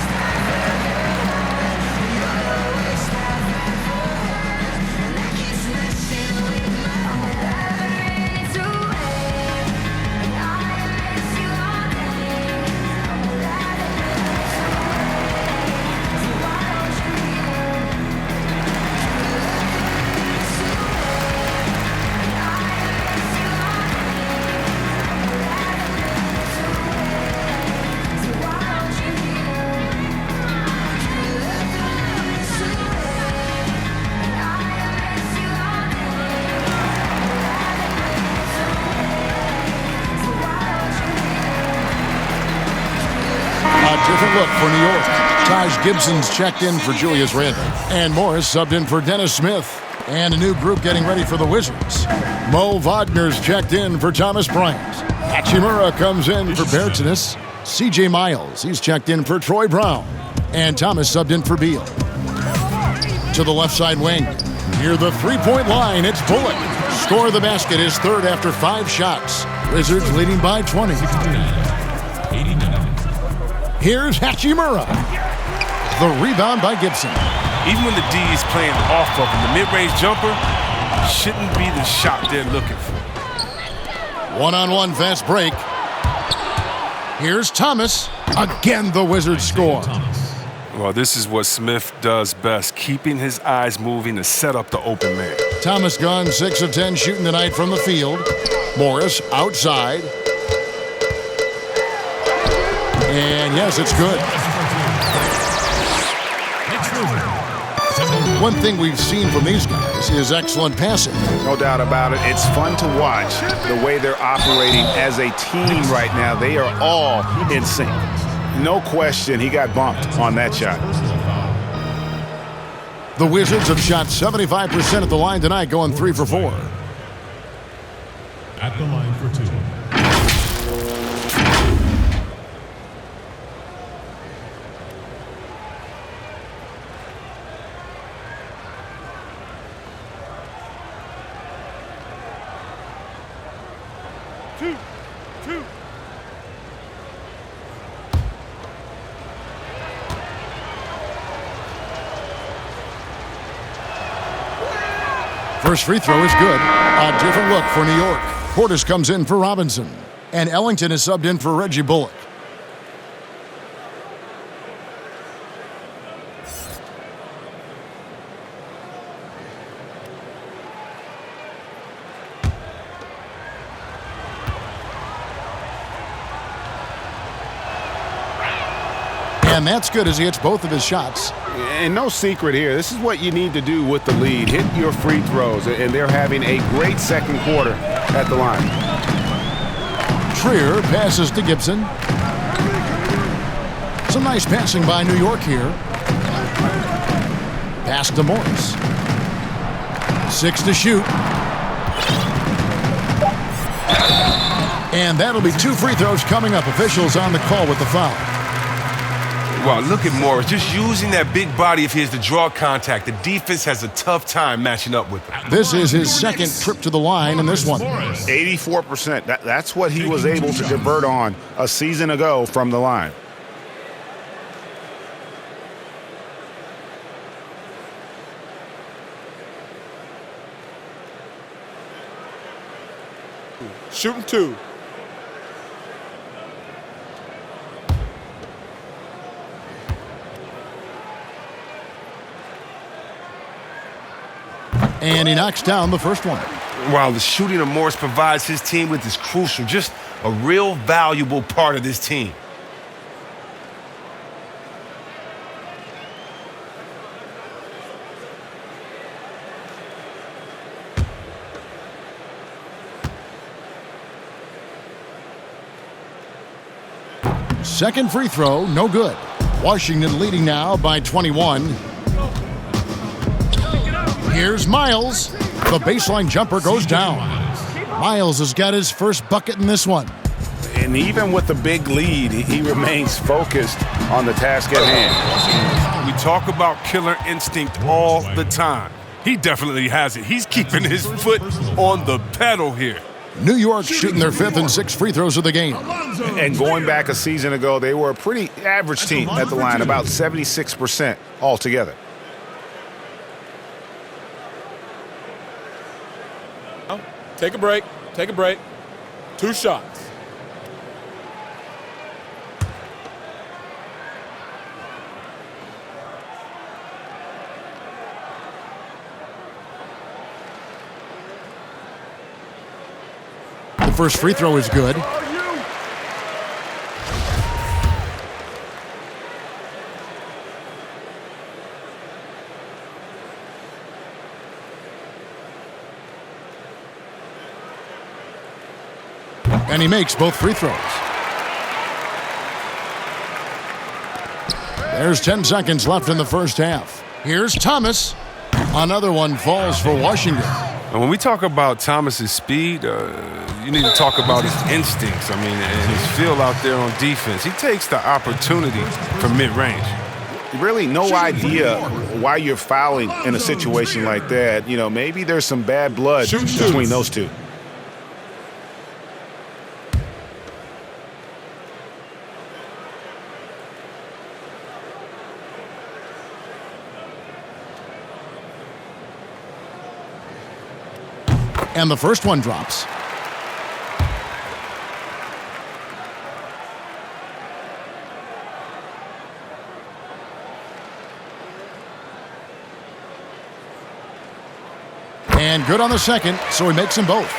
Different look for New York. Taj Gibson's checked in for Julius Randle. And Morris subbed in for Dennis Smith. And a new group getting ready for the Wizards. Mo Wagner's checked in for Thomas Bryant. Hachimura comes in for Bertines. C.J. Miles, he's checked in for Troy Brown. And Thomas subbed in for Beal. To the left side wing. Near the three-point line, it's Bullock. Score of the basket, his third after 5 shots. Wizards leading by 20. Here's Hachimura. The rebound by Gibson. Even when the D is playing off of him, the mid-range jumper shouldn't be the shot they're looking for. One-on-one fast break. Here's Thomas. Again, the Wizards score. Well, this is what Smith does best, keeping his eyes moving to set up the open man. Thomas gone 6 of 10 shooting tonight from the field. Morris outside. And yes, it's good. One thing we've seen from these guys is excellent passing. No doubt about it. It's fun to watch the way they're operating as a team right now. They are all in sync. No question, he got bumped on that shot. The Wizards have shot 75% at the line tonight, going 3 for 4. At the line for 2. First free throw is good. A different look for New York. Portis comes in for Robinson. And Ellington is subbed in for Reggie Bullock. And that's good as he hits both of his shots. And no secret here. This is what you need to do with the lead. Hit your free throws. And they're having a great second quarter at the line. Trier passes to Gibson. Some nice passing by New York here. Pass to Morris. 6 to shoot. And that'll be 2 free throws coming up. Officials on the call with the foul. Wow, look at Morris. Just using that big body of his to draw contact. The defense has a tough time matching up with him. This is his second trip to the line in this one. 84%. That's what he was able to convert on a season ago from the line. Shooting 2. And he knocks down the first one. While the shooting of Morris provides his team with is crucial, just a real valuable part of this team. Second free throw, no good. Washington leading now by 21. Here's Miles. The baseline jumper goes down. Miles has got his first bucket in this one. And even with the big lead, he remains focused on the task at hand. We talk about killer instinct all the time. He definitely has it. He's keeping his foot on the pedal here. New York shooting their 5th and 6th free throws of the game. And going back a season ago, they were a pretty average team at the line, about 76% altogether. Take a break. Take a break. 2 shots. The first free throw is good. And he makes both free throws. There's 10 seconds left in the first half. Here's Thomas. Another one falls for Washington. And when we talk about Thomas's speed, you need to talk about his instincts. I mean, and his feel out there on defense. He takes the opportunity from mid-range. Really no idea why you're fouling in a situation like that. You know, maybe there's some bad blood between those two. And the first one drops. And good on the second, so he makes them both.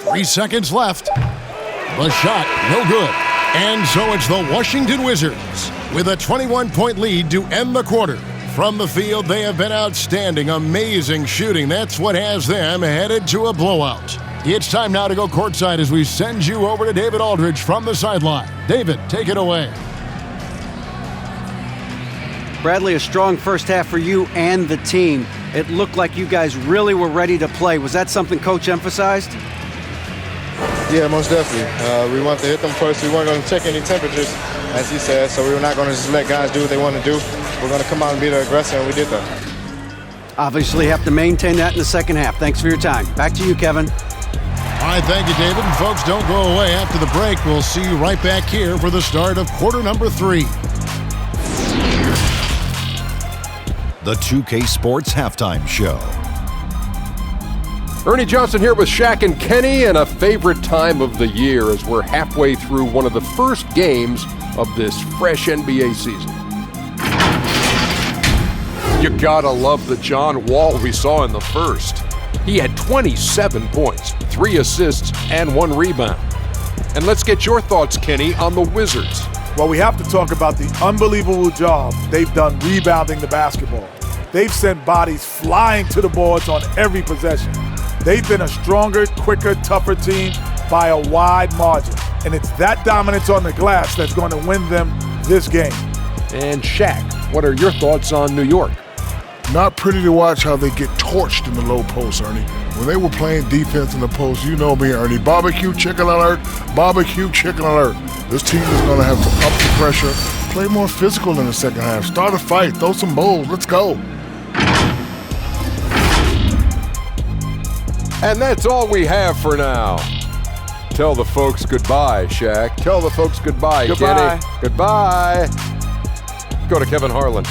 Three seconds left. The shot, no good. And so it's the Washington Wizards with a 21-point lead to end the quarter. From the field, they have been outstanding, amazing shooting. That's what has them headed to a blowout. It's time now to go courtside as we send you over to David Aldridge from the sideline. David, take it away. Bradley, a strong first half for you and the team. It looked like you guys really were ready to play. Was that something Coach emphasized? Yeah, most definitely. We wanted to hit them first. We weren't going to check any temperatures, as he said, so we were not going to just let guys do what they want to do. We're going to come out and be the aggressor, and we did that. Obviously have to maintain that in the second half. Thanks for your time. Back to you, Kevin. All right, thank you, David. And folks, don't go away. After the break, we'll see you right back here for the start of quarter number 3. the 2K Sports Halftime Show. Ernie Johnson here with Shaq and Kenny, and a favorite time of the year as we're halfway through one of the first games of this fresh NBA season. You gotta love the John Wall we saw in the first. He had 27 points, 3 assists, and 1 rebound. And let's get your thoughts, Kenny, on the Wizards. Well, we have to talk about the unbelievable job they've done rebounding the basketball. They've sent bodies flying to the boards on every possession. They've been a stronger, quicker, tougher team by a wide margin. And it's that dominance on the glass that's going to win them this game. And Shaq, what are your thoughts on New York? Not pretty to watch how they get torched in the low post, Ernie. When they were playing defense in the post, you know me, Ernie. Barbecue chicken alert, barbecue chicken alert. This team is going to have to up the pressure, play more physical in the second half, start a fight, throw some bowls, let's go. And that's all we have for now. Tell the folks goodbye, Shaq. Tell the folks goodbye, Goodbye. Kenny. Goodbye. Go to Kevin Harlan.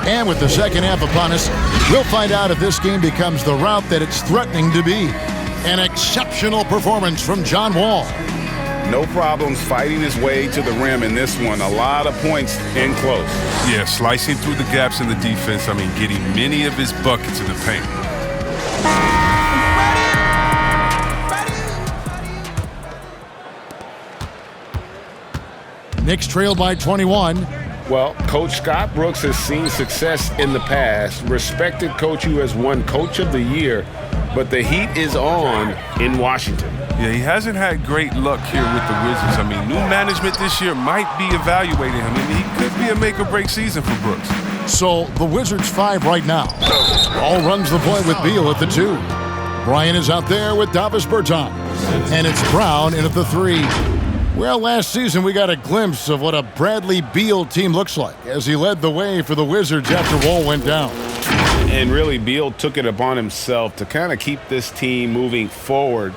And with the second half upon us, we'll find out if this game becomes the route that it's threatening to be. An exceptional performance from John Wall. No problems fighting his way to the rim in this one. A lot of points in close. Yeah, slicing through the gaps in the defense. I mean, getting many of his buckets in the paint. Knicks trailed by 21. Well, Coach Scott Brooks has seen success in the past, respected coach who has won Coach of the Year, but the heat is on in Washington. Yeah, he hasn't had great luck here with the Wizards. I mean, new management this year might be evaluating him. I mean, he could be a make-or-break season for Brooks. So the Wizards 5 right now. All runs the point with Beal at the 2. Bryant is out there with Davis Bertans. And it's Brown in at the 3. Well, last season we got a glimpse of what a Bradley Beal team looks like as he led the way for the Wizards after Wall went down. And really, Beal took it upon himself to kind of keep this team moving forward.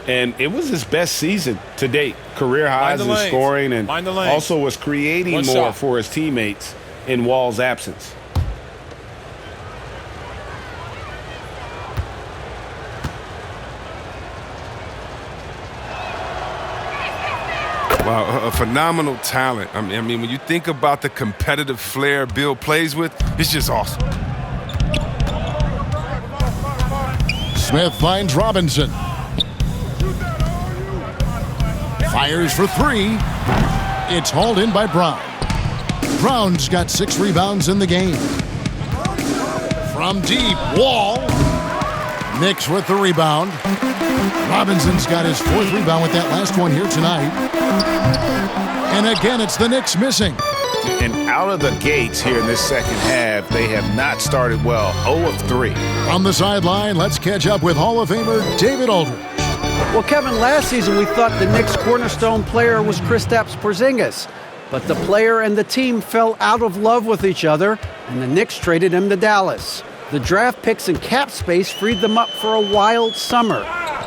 And it was his best season to date. Career highs in scoring, and also was creating more for his teammates in Wall's absence. Wow, a phenomenal talent. I mean, when you think about the competitive flair Bill plays with, it's just awesome. Smith finds Robinson. Fires for 3. It's hauled in by Brown. Brown's got 6 rebounds in the game. From deep, Wall. Knicks with the rebound. Robinson's got his 4th rebound with that last one here tonight. And again, it's the Knicks missing. And out of the gates here in this second half, they have not started well. 0 of 3. On the sideline, let's catch up with Hall of Famer David Aldridge. Well, Kevin, last season we thought the Knicks' cornerstone player was Kristaps Porzingis. But the player and the team fell out of love with each other, and the Knicks traded him to Dallas. The draft picks and cap space freed them up for a wild summer,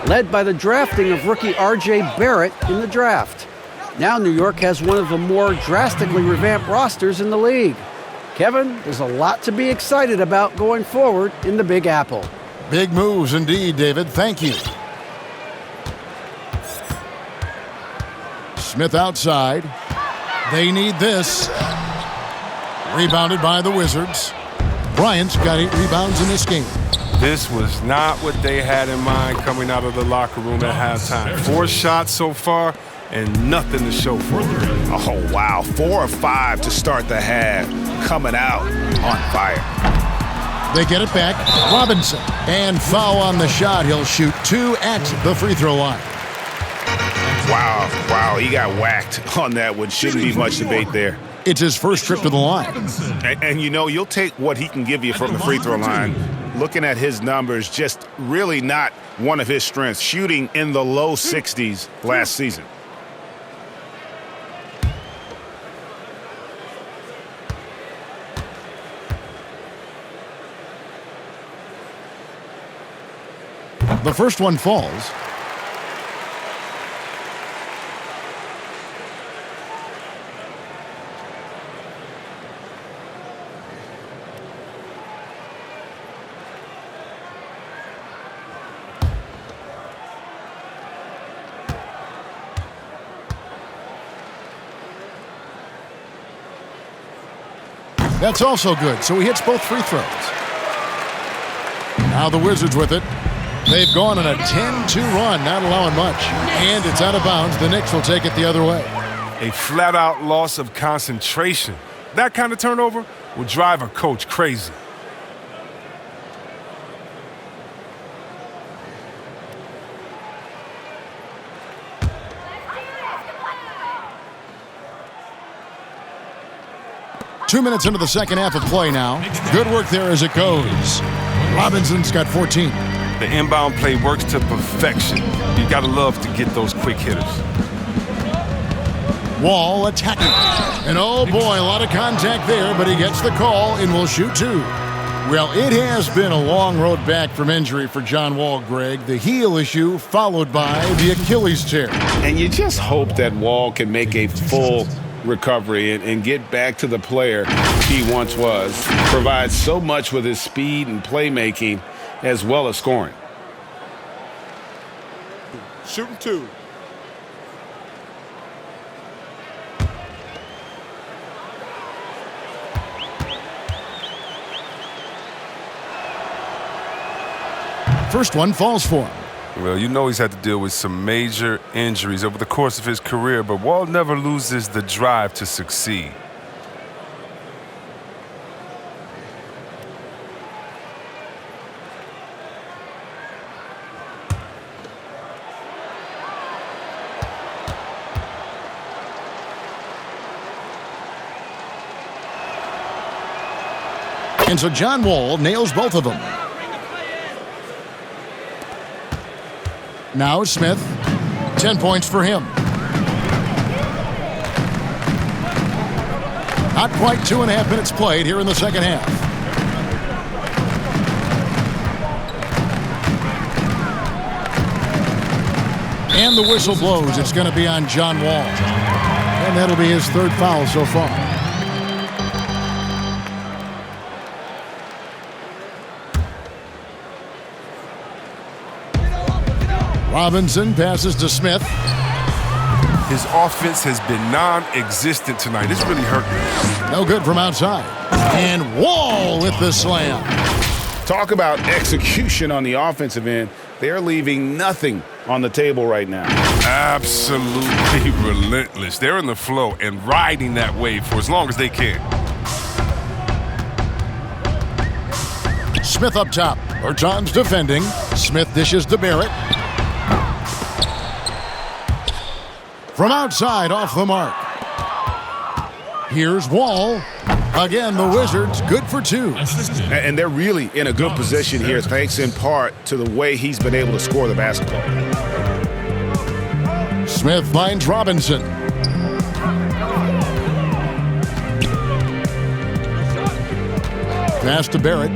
led by the drafting of rookie R.J. Barrett in the draft. Now New York has one of the more drastically revamped rosters in the league. Kevin, there's a lot to be excited about going forward in the Big Apple. Big moves indeed, David. Thank you. Smith outside. They need this. Rebounded by the Wizards. Bryant's got 8 rebounds in this game. This was not what they had in mind coming out of the locker room at halftime. 4 shots so far and nothing to show for it. Oh, wow. 4 of 5 to start the half. Coming out on fire. They get it back. Robinson. And foul on the shot. He'll shoot 2 at the free throw line. Wow. He got whacked on that one. Shouldn't be much debate there. It's his first trip to the line. And you know, you'll take what he can give you from the free throw line. Looking at his numbers, just really not one of his strengths. Shooting in the low 60s last season. The first one falls. That's also good, so he hits both free throws. Now the Wizards with it. They've gone on a 10-2 run, not allowing much. And it's out of bounds. The Knicks will take it the other way. A flat-out loss of concentration. That kind of turnover will drive a coach crazy. Two minutes into the second half of play now. Good work there as it goes. Robinson's got 14. The inbound play works to perfection. You gotta love to get those quick hitters. Wall attacking. And oh boy, a lot of contact there, but he gets the call and will shoot two. Well, it has been a long road back from injury for John Wall, Greg. The heel issue followed by the Achilles tear. And you just hope that Wall can make a full recovery and get back to the player he once was. Provides so much with his speed and playmaking as well as scoring. Shooting two. First one falls for him. Well, you know he's had to deal with some major injuries over the course of his career, but Wall never loses the drive to succeed. And so John Wall nails both of them. Now Smith, 10 points for him. Not quite 2.5 minutes played here in the second half. And the whistle blows. It's going to be on John Wall. And that'll be his third foul so far. Robinson passes to Smith. His offense has been non-existent tonight. It's really hurting. No good from outside. And Wall with the slam. Talk about execution on the offensive end. They're leaving nothing on the table right now. Absolutely relentless. They're in the flow and riding that wave for as long as they can. Smith up top. Bertans defending. Smith dishes to Barrett. From outside, off the mark. Here's Wall. Again, the Wizards, good for two. And they're really in a good position here, thanks in part to the way he's been able to score the basketball. Smith finds Robinson. Pass to Barrett.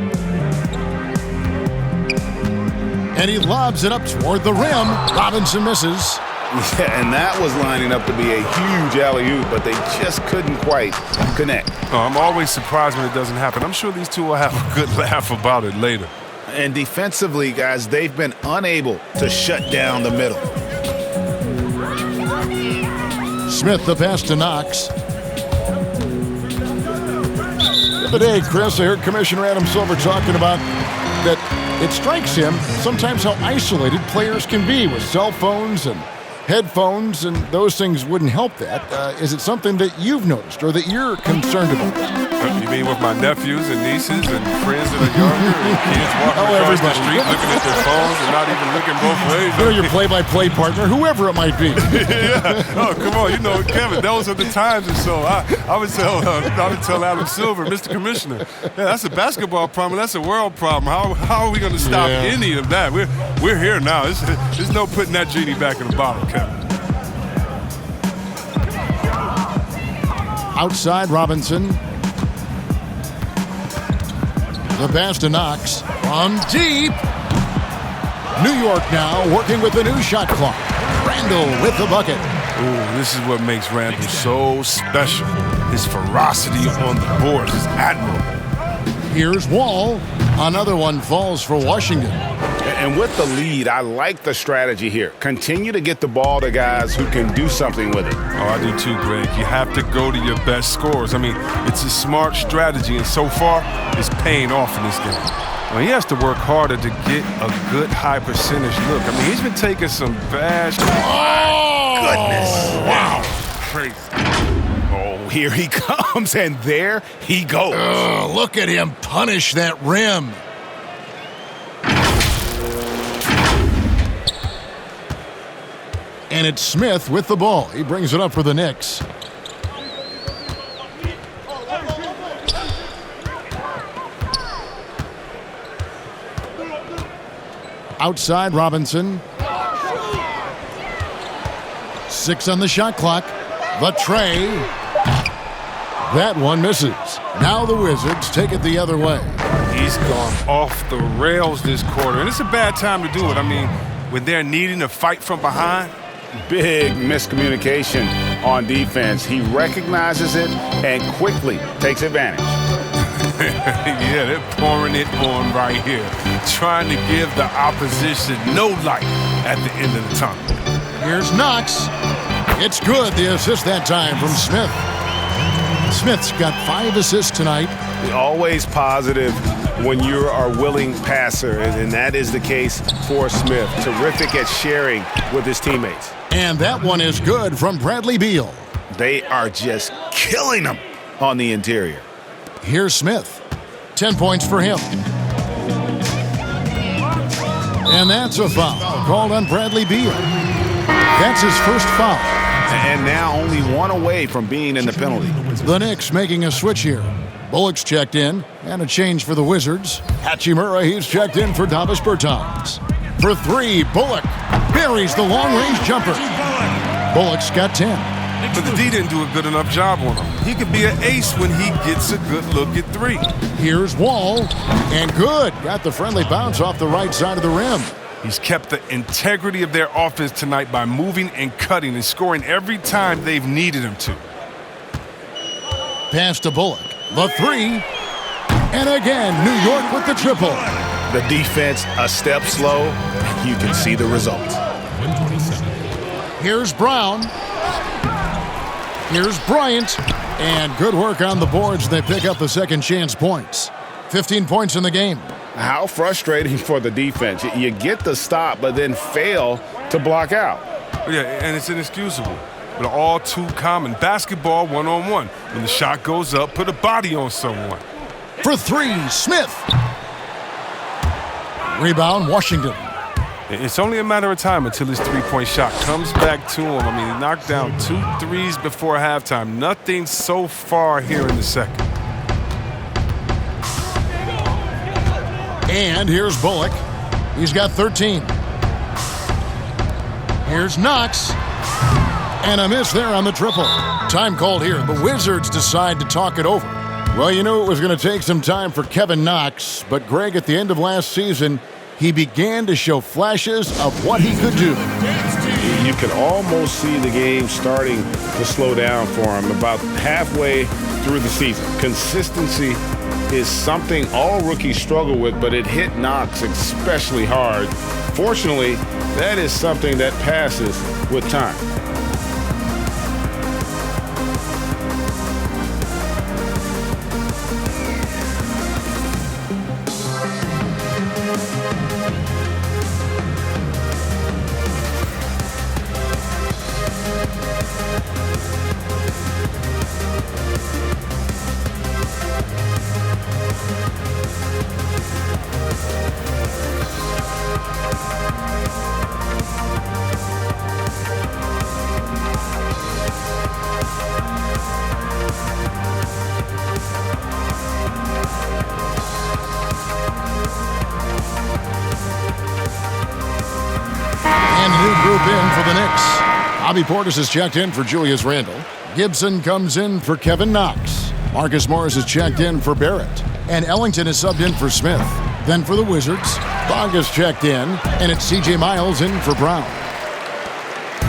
And he lobs it up toward the rim. Robinson misses. Yeah, and that was lining up to be a huge alley-oop, but they just couldn't quite connect. Oh, I'm always surprised when it doesn't happen. I'm sure these two will have a good laugh about it later. And defensively, guys, they've been unable to shut down the middle. Smith the pass to Knox. The other day, Chris, I heard Commissioner Adam Silver talking about that it strikes him sometimes how isolated players can be with cell phones and headphones, and those things wouldn't help that. Is it something that you've noticed or that you're concerned about? You mean with my nephews and nieces and friends that are younger and kids walking across the street looking at their phones and not even looking both ways? You know, your play-by-play partner, whoever it might be. Yeah. Oh, come on. You know, Kevin, those are the times. And so I would tell Adam Silver, Mr. Commissioner, yeah, that's a basketball problem. That's a world problem. How are we going to stop any of that? We're here now. There's no putting that genie back in the bottle, Kevin. Outside, Robinson. The pass to Knox. From deep. New York now working with the new shot clock. Randall with the bucket. Ooh, this is what makes Randall so special. His ferocity on the boards is admirable. Here's Wall. Another one falls for Washington. And with the lead, I like the strategy here. Continue to get the ball to guys who can do something with it. Oh, I do too, Greg. You have to go to your best scorers. I mean, it's a smart strategy, and so far, it's paying off in this game. Well, he has to work harder to get a good high percentage look. I mean, he's been taking some bad... Oh! Goodness. Wow. Crazy. Oh, here he comes, and there he goes. Look at him punish that rim. And it's Smith with the ball. He brings it up for the Knicks. Outside Robinson. 6 on the shot clock. The tray. That one misses. Now the Wizards take it the other way. He's gone off the rails this quarter, and it's a bad time to do it. I mean, when they're needing to fight from behind. Big miscommunication on defense. He recognizes it and quickly takes advantage. Yeah, they're pouring it on right here, trying to give the opposition no light at the end of the tunnel. Here's Knox. It's good, the assist that time from Smith. Smith's got 5 assists tonight. Always positive when you are a willing passer, and that is the case for Smith. Terrific at sharing with his teammates. And that one is good from Bradley Beal. They are just killing him on the interior. Here's Smith. 10 points for him. And that's a foul called on Bradley Beal. That's his first foul. And now only 1 away from being in the penalty. The Knicks making a switch here. Bullock's checked in, and a change for the Wizards. Hachimura, he's checked in for Davis Bertans. For 3, Bullock buries the long-range jumper. Bullock's got 10. But the D didn't do a good enough job on him. He could be an ace when he gets a good look at 3. Here's Wall, and good. Got the friendly bounce off the right side of the rim. He's kept the integrity of their offense tonight by moving and cutting and scoring every time they've needed him to. Pass to Bullock. The 3. And again, New York with the triple. The defense a step slow. You can see the results. Here's Brown. Here's Bryant. And good work on the boards. They pick up the second chance points. 15 points in the game. How frustrating for the defense. You get the stop, but then fail to block out. Yeah, and it's inexcusable. But all too common. Basketball one-on-one. When the shot goes up, put a body on someone. For 3, Smith. Rebound, Washington. It's only a matter of time until his three-point shot comes back to him. I mean, he knocked down 2 threes before halftime. Nothing so far here in the second. And here's Bullock. He's got 13. Here's Knox. And a miss there on the triple. Time called here. The Wizards decide to talk it over. Well, you knew it was going to take some time for Kevin Knox, but Greg, at the end of last season, he began to show flashes of what he could do. You could almost see the game starting to slow down for him about halfway through the season. Consistency is something all rookies struggle with, but it hit Knox especially hard. Fortunately, that is something that passes with time. Group in for the Knicks. Bobby Portis is checked in for Julius Randle. Gibson comes in for Kevin Knox. Marcus Morris is checked in for Barrett. And Ellington is subbed in for Smith. Then for the Wizards, Bonga's checked in, and it's C.J. Miles in for Brown.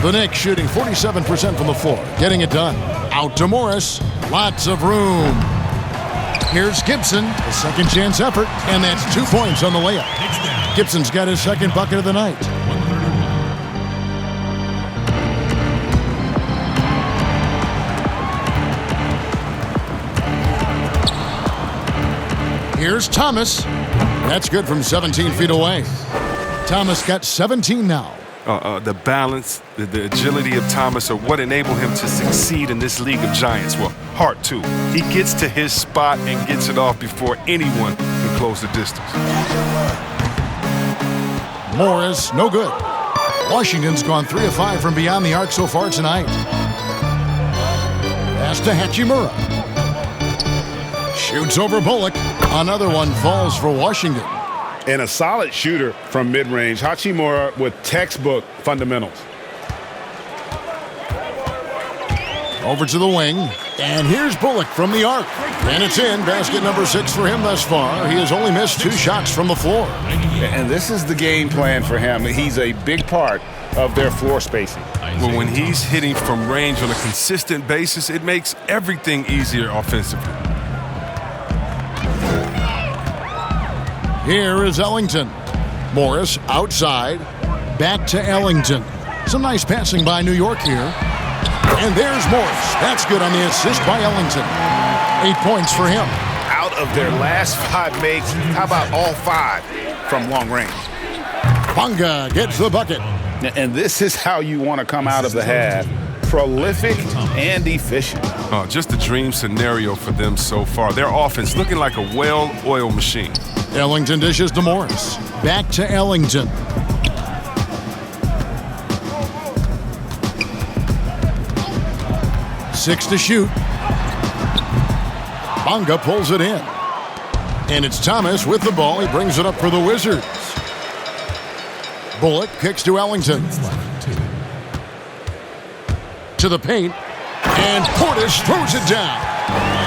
The Knicks shooting 47% from the floor, getting it done. Out to Morris, lots of room. Here's Gibson, a second chance effort, and that's 2 points on the layup. Gibson's got his second bucket of the night. Here's Thomas. That's good from 17 feet away. Thomas got 17 now. The balance, the agility of Thomas are what enable him to succeed in this league of giants. Well, heart too. He gets to his spot and gets it off before anyone can close the distance. Morris, no good. Washington's gone 3 of 5 from beyond the arc so far tonight. Pass to Hachimura. Shoots over Bullock. Another one falls for Washington. And a solid shooter from mid-range. Hachimura with textbook fundamentals. Over to the wing. And here's Bullock from the arc. And it's in. Basket number 6 for him thus far. He has only missed 2 shots from the floor. And this is the game plan for him. He's a big part of their floor spacing. Well, when he's hitting from range on a consistent basis, it makes everything easier offensively. Here is Ellington. Morris outside. Back to Ellington. Some nice passing by New York here. And there's Morris. That's good on the assist by Ellington. 8 points for him. Out of their last 5 makes, how about all 5 from long range? Bonga gets the bucket. And this is how you want to come out of the half. Prolific and efficient. Oh, just a dream scenario for them so far. Their offense looking like a well-oiled machine. Ellington dishes to Morris. Back to Ellington. Six to shoot. Bonga pulls it in. And it's Thomas with the ball. He brings it up for the Wizards. Bullock kicks to Ellington. To the paint. And Portis throws it down.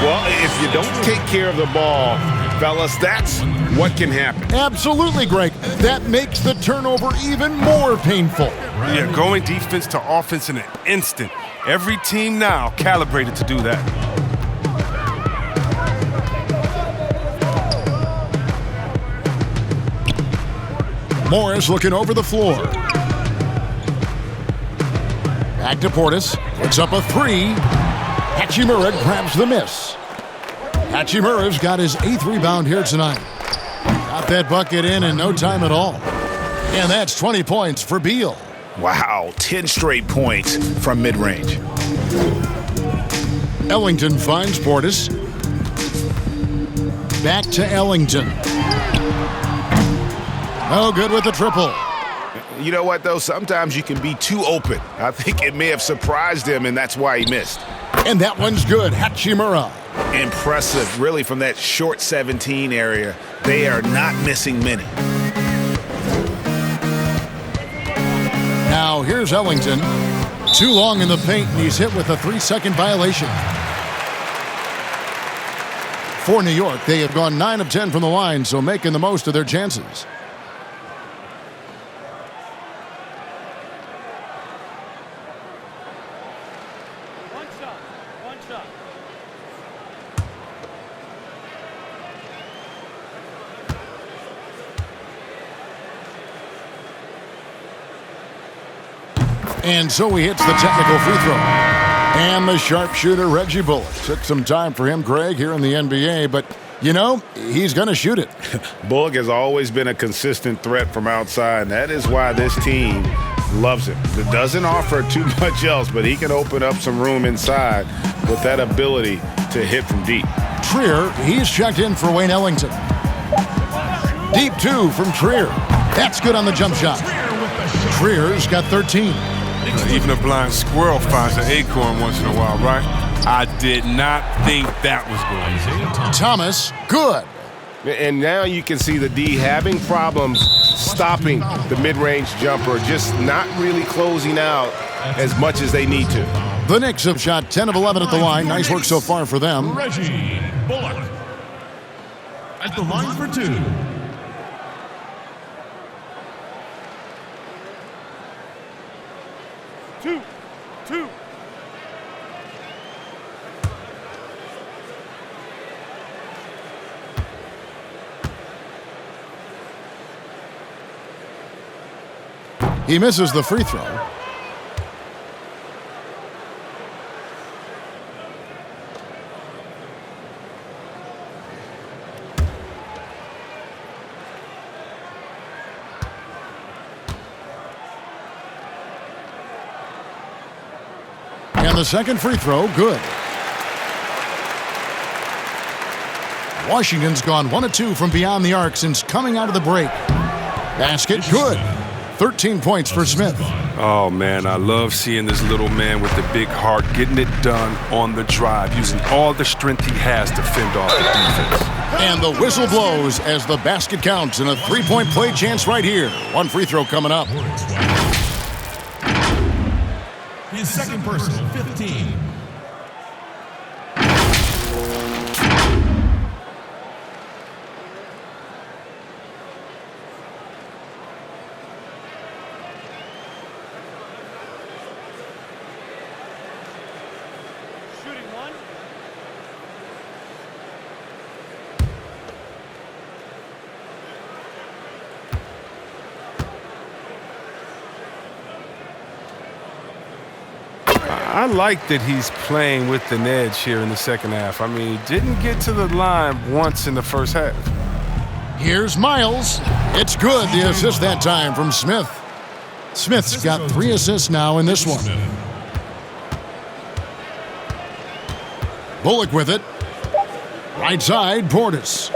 Well, if you don't take care of the ball, fellas, that's what can happen. Absolutely, Greg. That makes the turnover even more painful. Yeah, going defense to offense in an instant. Every team now calibrated to do that. Morris looking over the floor. Back to Portis. Puts up a 3. Hachimura grabs the miss. Hachimura's got his 8th rebound here tonight. Got that bucket in no time at all. And that's 20 points for Beal. Wow, 10 straight points from mid-range. Ellington finds Portis. Back to Ellington. No good with the triple. You know what, though? Sometimes you can be too open. I think it may have surprised him, and that's why he missed. And that one's good. Hachimura. Impressive, really, from that short 17 area. They are not missing many. Now here's Ellington. Too long in the paint, and he's hit with a 3-second violation. For New York, they have gone 9 of 10 from the line, so making the most of their chances. And so he hits the technical free throw. And the sharpshooter, Reggie Bullock. Took some time for him, Greg, here in the NBA, but, you know, he's going to shoot it. Bullock has always been a consistent threat from outside, and that is why this team loves him. It doesn't offer too much else, but he can open up some room inside with that ability to hit from deep. Trier, he's checked in for Wayne Ellington. Deep 2 from Trier. That's good on the jump shot. Trier's got 13. Even a blind squirrel finds an acorn once in a while, right? I did not think that was going to. Thomas, good. And now you can see the D having problems stopping the mid-range jumper, just not really closing out as much as they need to. The Knicks have shot 10 of 11 at the line. Nice work so far for them. Reggie Bullock at the line for 2. He misses the free throw. And the second free throw, good. Washington's gone 1 of 2 from beyond the arc since coming out of the break. Basket, good. 13 points for Smith. Oh, man, I love seeing this little man with the big heart getting it done on the drive, using all the strength he has to fend off the defense. And the whistle blows as the basket counts and a three-point play chance right here. One free throw coming up. His second personal, 15. I like that he's playing with an edge here in the second half. I mean, he didn't get to the line once in the first half. Here's Miles. It's good. The assist that time from Smith. Smith's got 3 assists now in this one. Bullock with it. Right side, Portis.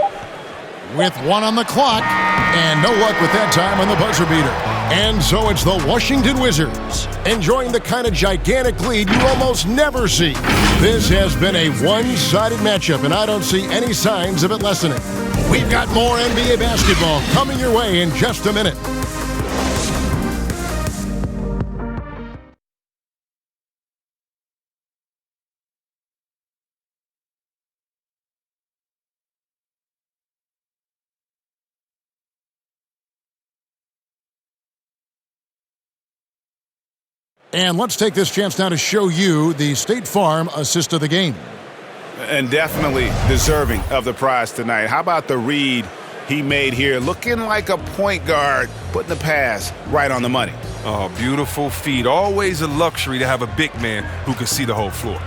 With 1 on the clock. And no luck with that time on the buzzer beater. And so it's the Washington Wizards enjoying the kind of gigantic lead you almost never see. This has been a one-sided matchup, and I don't see any signs of it lessening. We've got more NBA basketball coming your way in just a minute. And let's take this chance now to show you the State Farm assist of the game. And definitely deserving of the prize tonight. How about the read he made here? Looking like a point guard, putting the pass right on the money. Oh, beautiful feed. Always a luxury to have a big man who can see the whole floor.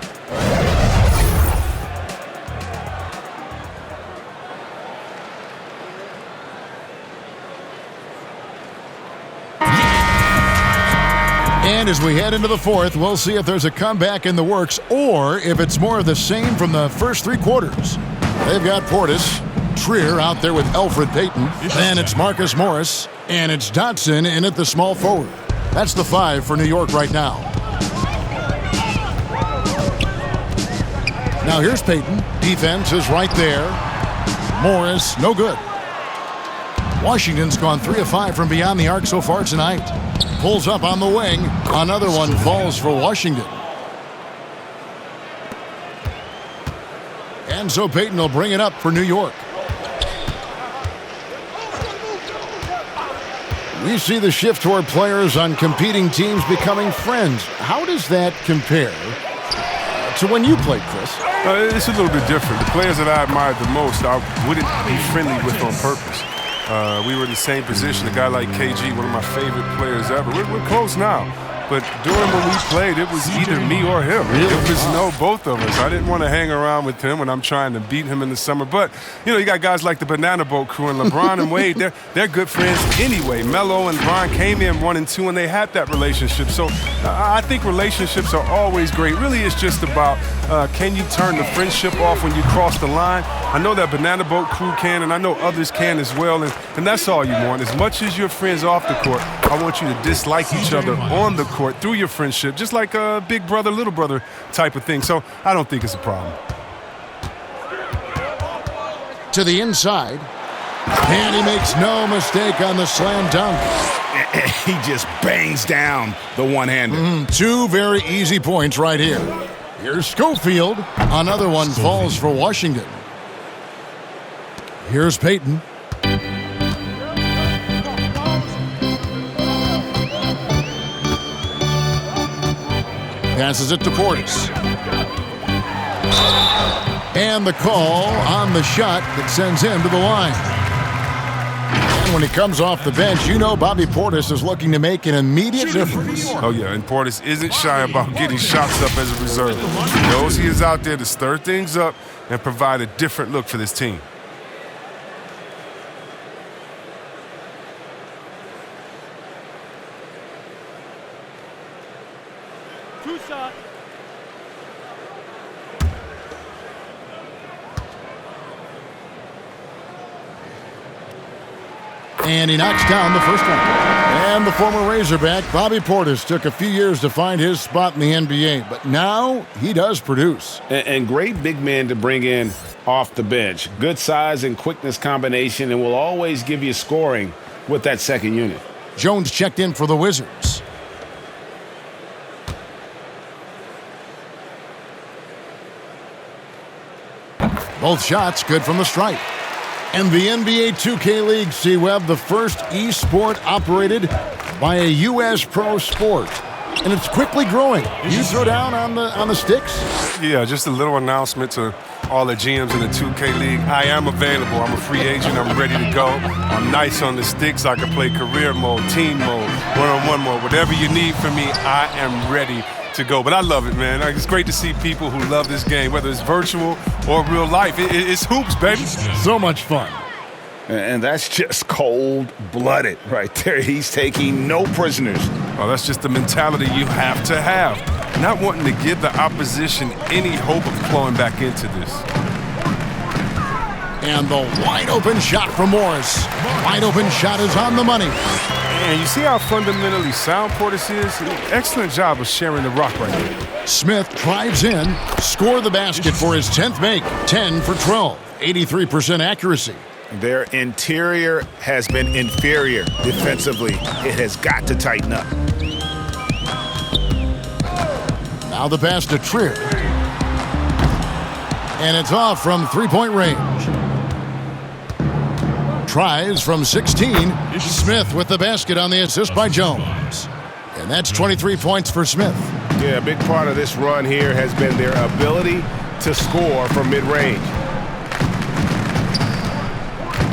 And as we head into the fourth, we'll see if there's a comeback in the works or if it's more of the same from the first 3 quarters. They've got Portis, Trier out there with Elfrid Payton. Then it's Marcus Morris, and it's Dotson in at the small forward. That's the 5 for New York right now. Now here's Payton. Defense is right there. Morris, no good. Washington's gone 3 of 5 from beyond the arc so far tonight. Pulls up on the wing. Another one falls for Washington. And so Payton will bring it up for New York. We see the shift toward players on competing teams becoming friends. How does that compare to when you played, Chris? It's a little bit different. The players that I admired the most, I wouldn't be friendly with on purpose. We were in the same position. A guy like KG, one of my favorite players ever. We're close now. But during when we played, it was either me or him. It was both of us. I didn't want to hang around with him when I'm trying to beat him in the summer. But, you got guys like the Banana Boat crew and LeBron and Wade. They're good friends anyway. Melo and Bron came in 1 and 2, and they had that relationship. So I think relationships are always great. Really, it's just about can you turn the friendship off when you cross the line? I know that Banana Boat crew can, and I know others can as well. And that's all you want. As much as you're friends off the court, I want you to dislike each other on the court through your friendship, just like a big brother, little brother type of thing. So I don't think it's a problem. To the inside, and he makes no mistake on the slam dunk. He just bangs down the one-hander. 2 very easy points right here. Here's Schofield. Another one falls for Washington. Here's Payton. Passes it to Portis. And the call on the shot that sends him to the line. And when he comes off the bench, you know Bobby Portis is looking to make an immediate difference. Oh, yeah, and Portis isn't shy about getting shots up as a reserve. He knows he is out there to stir things up and provide a different look for this team. Two shots. And he knocks down the first one. And the former Razorback, Bobby Portis, took a few years to find his spot in the NBA, but now he does produce. And great big man to bring in off the bench. Good size and quickness combination, and will always give you scoring with that second unit. Jones checked in for the Wizards. Both shots good from the stripe. And the NBA 2K League, C-Web, the first e-sport operated by a U.S. pro sport. And it's quickly growing. You throw down on the sticks? Yeah, just a little announcement to all the GMs in the 2K League. I am available. I'm a free agent. I'm ready to go. I'm nice on the sticks. I can play career mode, team mode, one-on-one mode. Whatever you need from me, I am ready to go. But I love it, man. It's great to see people who love this game, whether it's virtual or real life. It's hoops, baby. So much fun. And that's just cold-blooded right there. He's taking no prisoners. Oh, that's just the mentality you have to have. Not wanting to give the opposition any hope of clawing back into this. And the wide-open shot from Morris. Wide-open shot is on the money. And you see how fundamentally sound Portis is? Excellent job of sharing the rock right there. Smith drives in, score the basket for his 10th make. 10 for 12, 83% accuracy. Their interior has been inferior defensively. It has got to tighten up. Now the pass to Trier. And it's off from three-point range. Tries from 16. Smith with the basket on the assist by Jones. And that's 23 points for Smith. Yeah, a big part of this run here has been their ability to score from mid-range.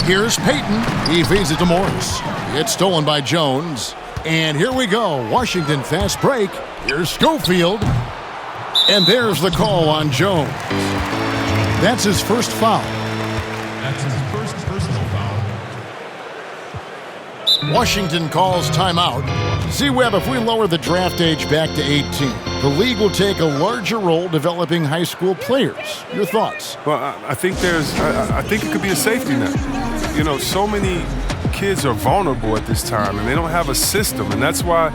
Here's Payton. He feeds it to Morris. It's stolen by Jones. And here we go. Washington fast break. Here's Schofield. And there's the call on Jones. That's his first foul. That's his first personal foul. Washington calls timeout. C-Web, if we lower the draft age back to 18, the league will take a larger role developing high school players. Your thoughts? Well, I think it could be a safety net. You know, so many kids are vulnerable at this time, and they don't have a system, and that's why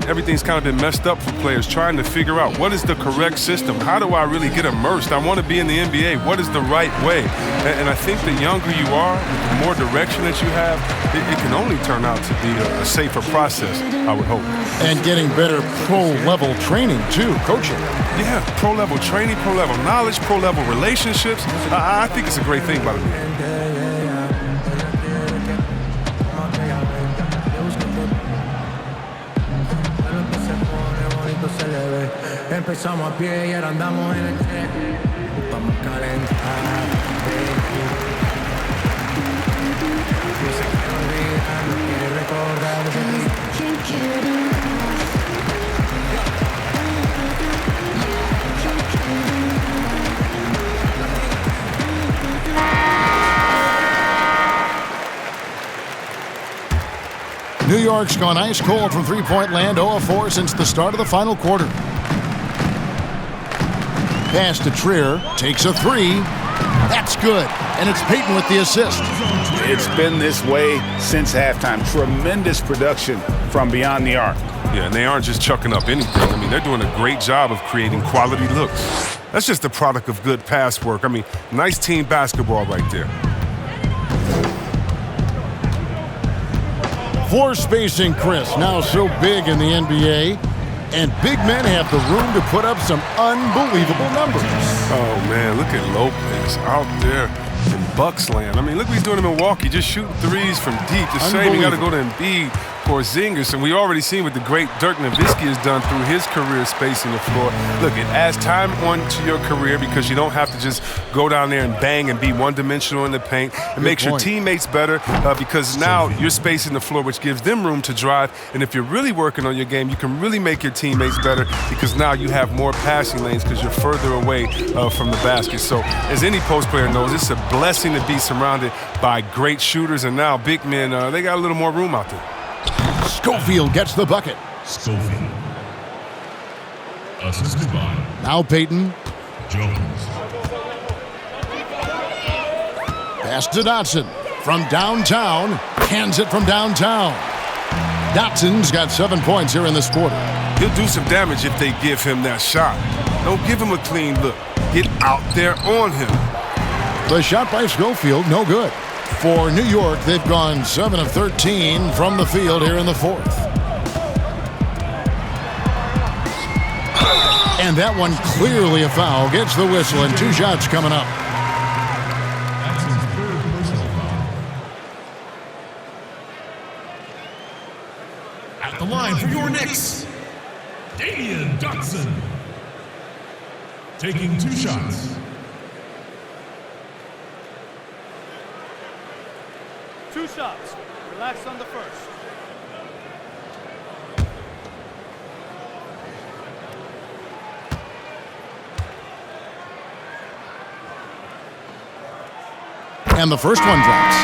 everything's kind of been messed up for players trying to figure out what is the correct system. How do I really get immersed? I want to be in the NBA. What is the right way? And I think the younger you are, the more direction that you have, it can only turn out to be a safer process, I would hope. And getting better pro-level training, too, coaching. Yeah, pro-level training, pro-level knowledge, pro-level relationships. I think it's a great thing, by the way. Empezamos a pie y ahora andamos en el jet. Vamos a calentar. No se quiere olvidar, no quiere recordar de mí. New York's gone ice cold from three-point land, 0-4 since the start of the final quarter. Pass to Trier, takes a three. That's good, and it's Payton with the assist. It's been this way since halftime. Tremendous production from beyond the arc. Yeah, and they aren't just chucking up anything. I mean, they're doing a great job of creating quality looks. That's just the product of good pass work. I mean, nice team basketball right there. Floor spacing, Chris, now so big in the NBA. And big men have the room to put up some unbelievable numbers. Oh, man, look at Lopez out there in Bucks land. I mean, look what he's doing in Milwaukee, just shooting threes from deep. The same, you got to go to Embiid, Porzingis, and we already seen what the great Dirk Nowitzki has done through his career spacing the floor. Look, it adds time onto your career because you don't have to just go down there and bang and be one-dimensional in the paint. It makes your teammates better because now you're spacing the floor, which gives them room to drive. And if you're really working on your game, you can really make your teammates better because now you have more passing lanes because you're further away from the basket. So as any post player knows, it's a blessing to be surrounded by great shooters. And now big men, they got a little more room out there. Schofield gets the bucket. Schofield. Assisted by Now Payton. Jones. Pass to Dotson. From downtown. Hands it from downtown. Dotson's got 7 points here in this quarter. He'll do some damage if they give him that shot. Don't give him a clean look. Get out there on him. The shot by Schofield, no good. For New York, they've gone 7 of 13 from the field here in the fourth. And that one clearly a foul. Gets the whistle and 2 shots coming up. That's his third personal foul. At the line for your Knicks, Damian Dotson. Taking 2 shots. 2 shots. Relax on the first. And the first one drops.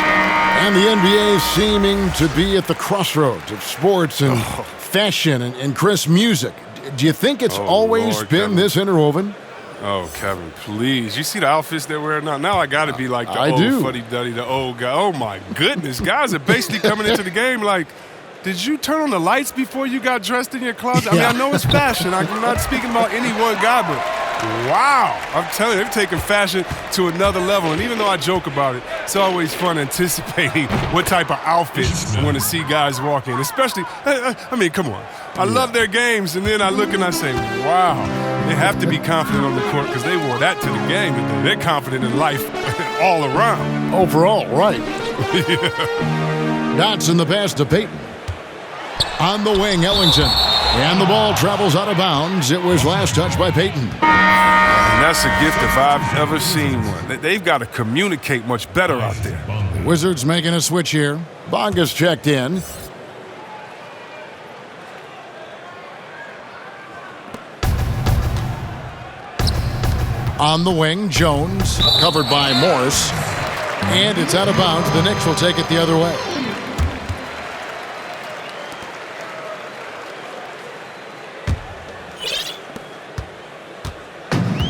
And the NBA is seeming to be at the crossroads of sports and fashion and Chris, music. Do you think it's always Lord, been Kevin. this interwoven? Oh, Kevin, please. You see the outfits they're wearing now? Now I got to be like the old fuddy-duddy, the old guy. Oh, my goodness. Guys are basically coming into the game like, did you turn on the lights before you got dressed in your closet? I mean, I know it's fashion. I'm not speaking about any one guy, but wow. I'm telling you, they're taking fashion to another level. And even though I joke about it, it's always fun anticipating what type of outfits I'm going to see guys walk in. Especially, I mean, come on. I love their games, and then I look and I say, wow, they have to be confident on the court because they wore that to the game. They're confident in life all around. Overall, right. Dotson the pass to Payton. On the wing, Ellington. And the ball travels out of bounds. It was last touched by Payton. And that's a gift if I've ever seen one. They've got to communicate much better out there. The Wizards making a switch here. Bonga's checked in. On the wing, Jones, covered by Morris. And it's out of bounds. The Knicks will take it the other way.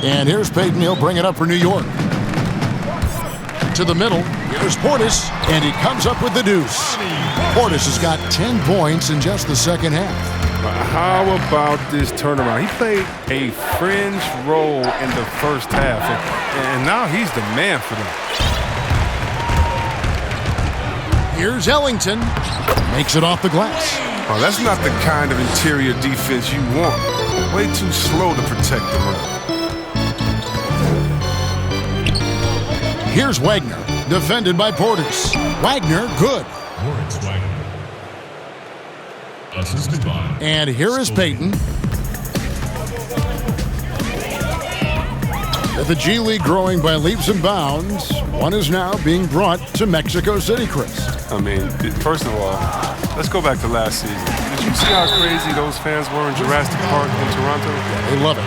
And here's Payton. He'll bring it up for New York. To the middle. Here's Portis. And he comes up with the deuce. Portis has got 10 points in just the second half. How about this turnaround? He played a fringe role in the first half, and now he's the man for them. Here's Ellington. Makes it off the glass. Oh, that's not the kind of interior defense you want. Way too slow to protect the rim. Here's Wagner. Defended by Portis. Wagner, good. Moritz Wagner. Assisted by And here is Payton. With the G League growing by leaps and bounds, one is now being brought to Mexico City, Chris. I mean, first of all, let's go back to last season. Did you see how crazy those fans were in Jurassic Park in Toronto? Yeah, they love it.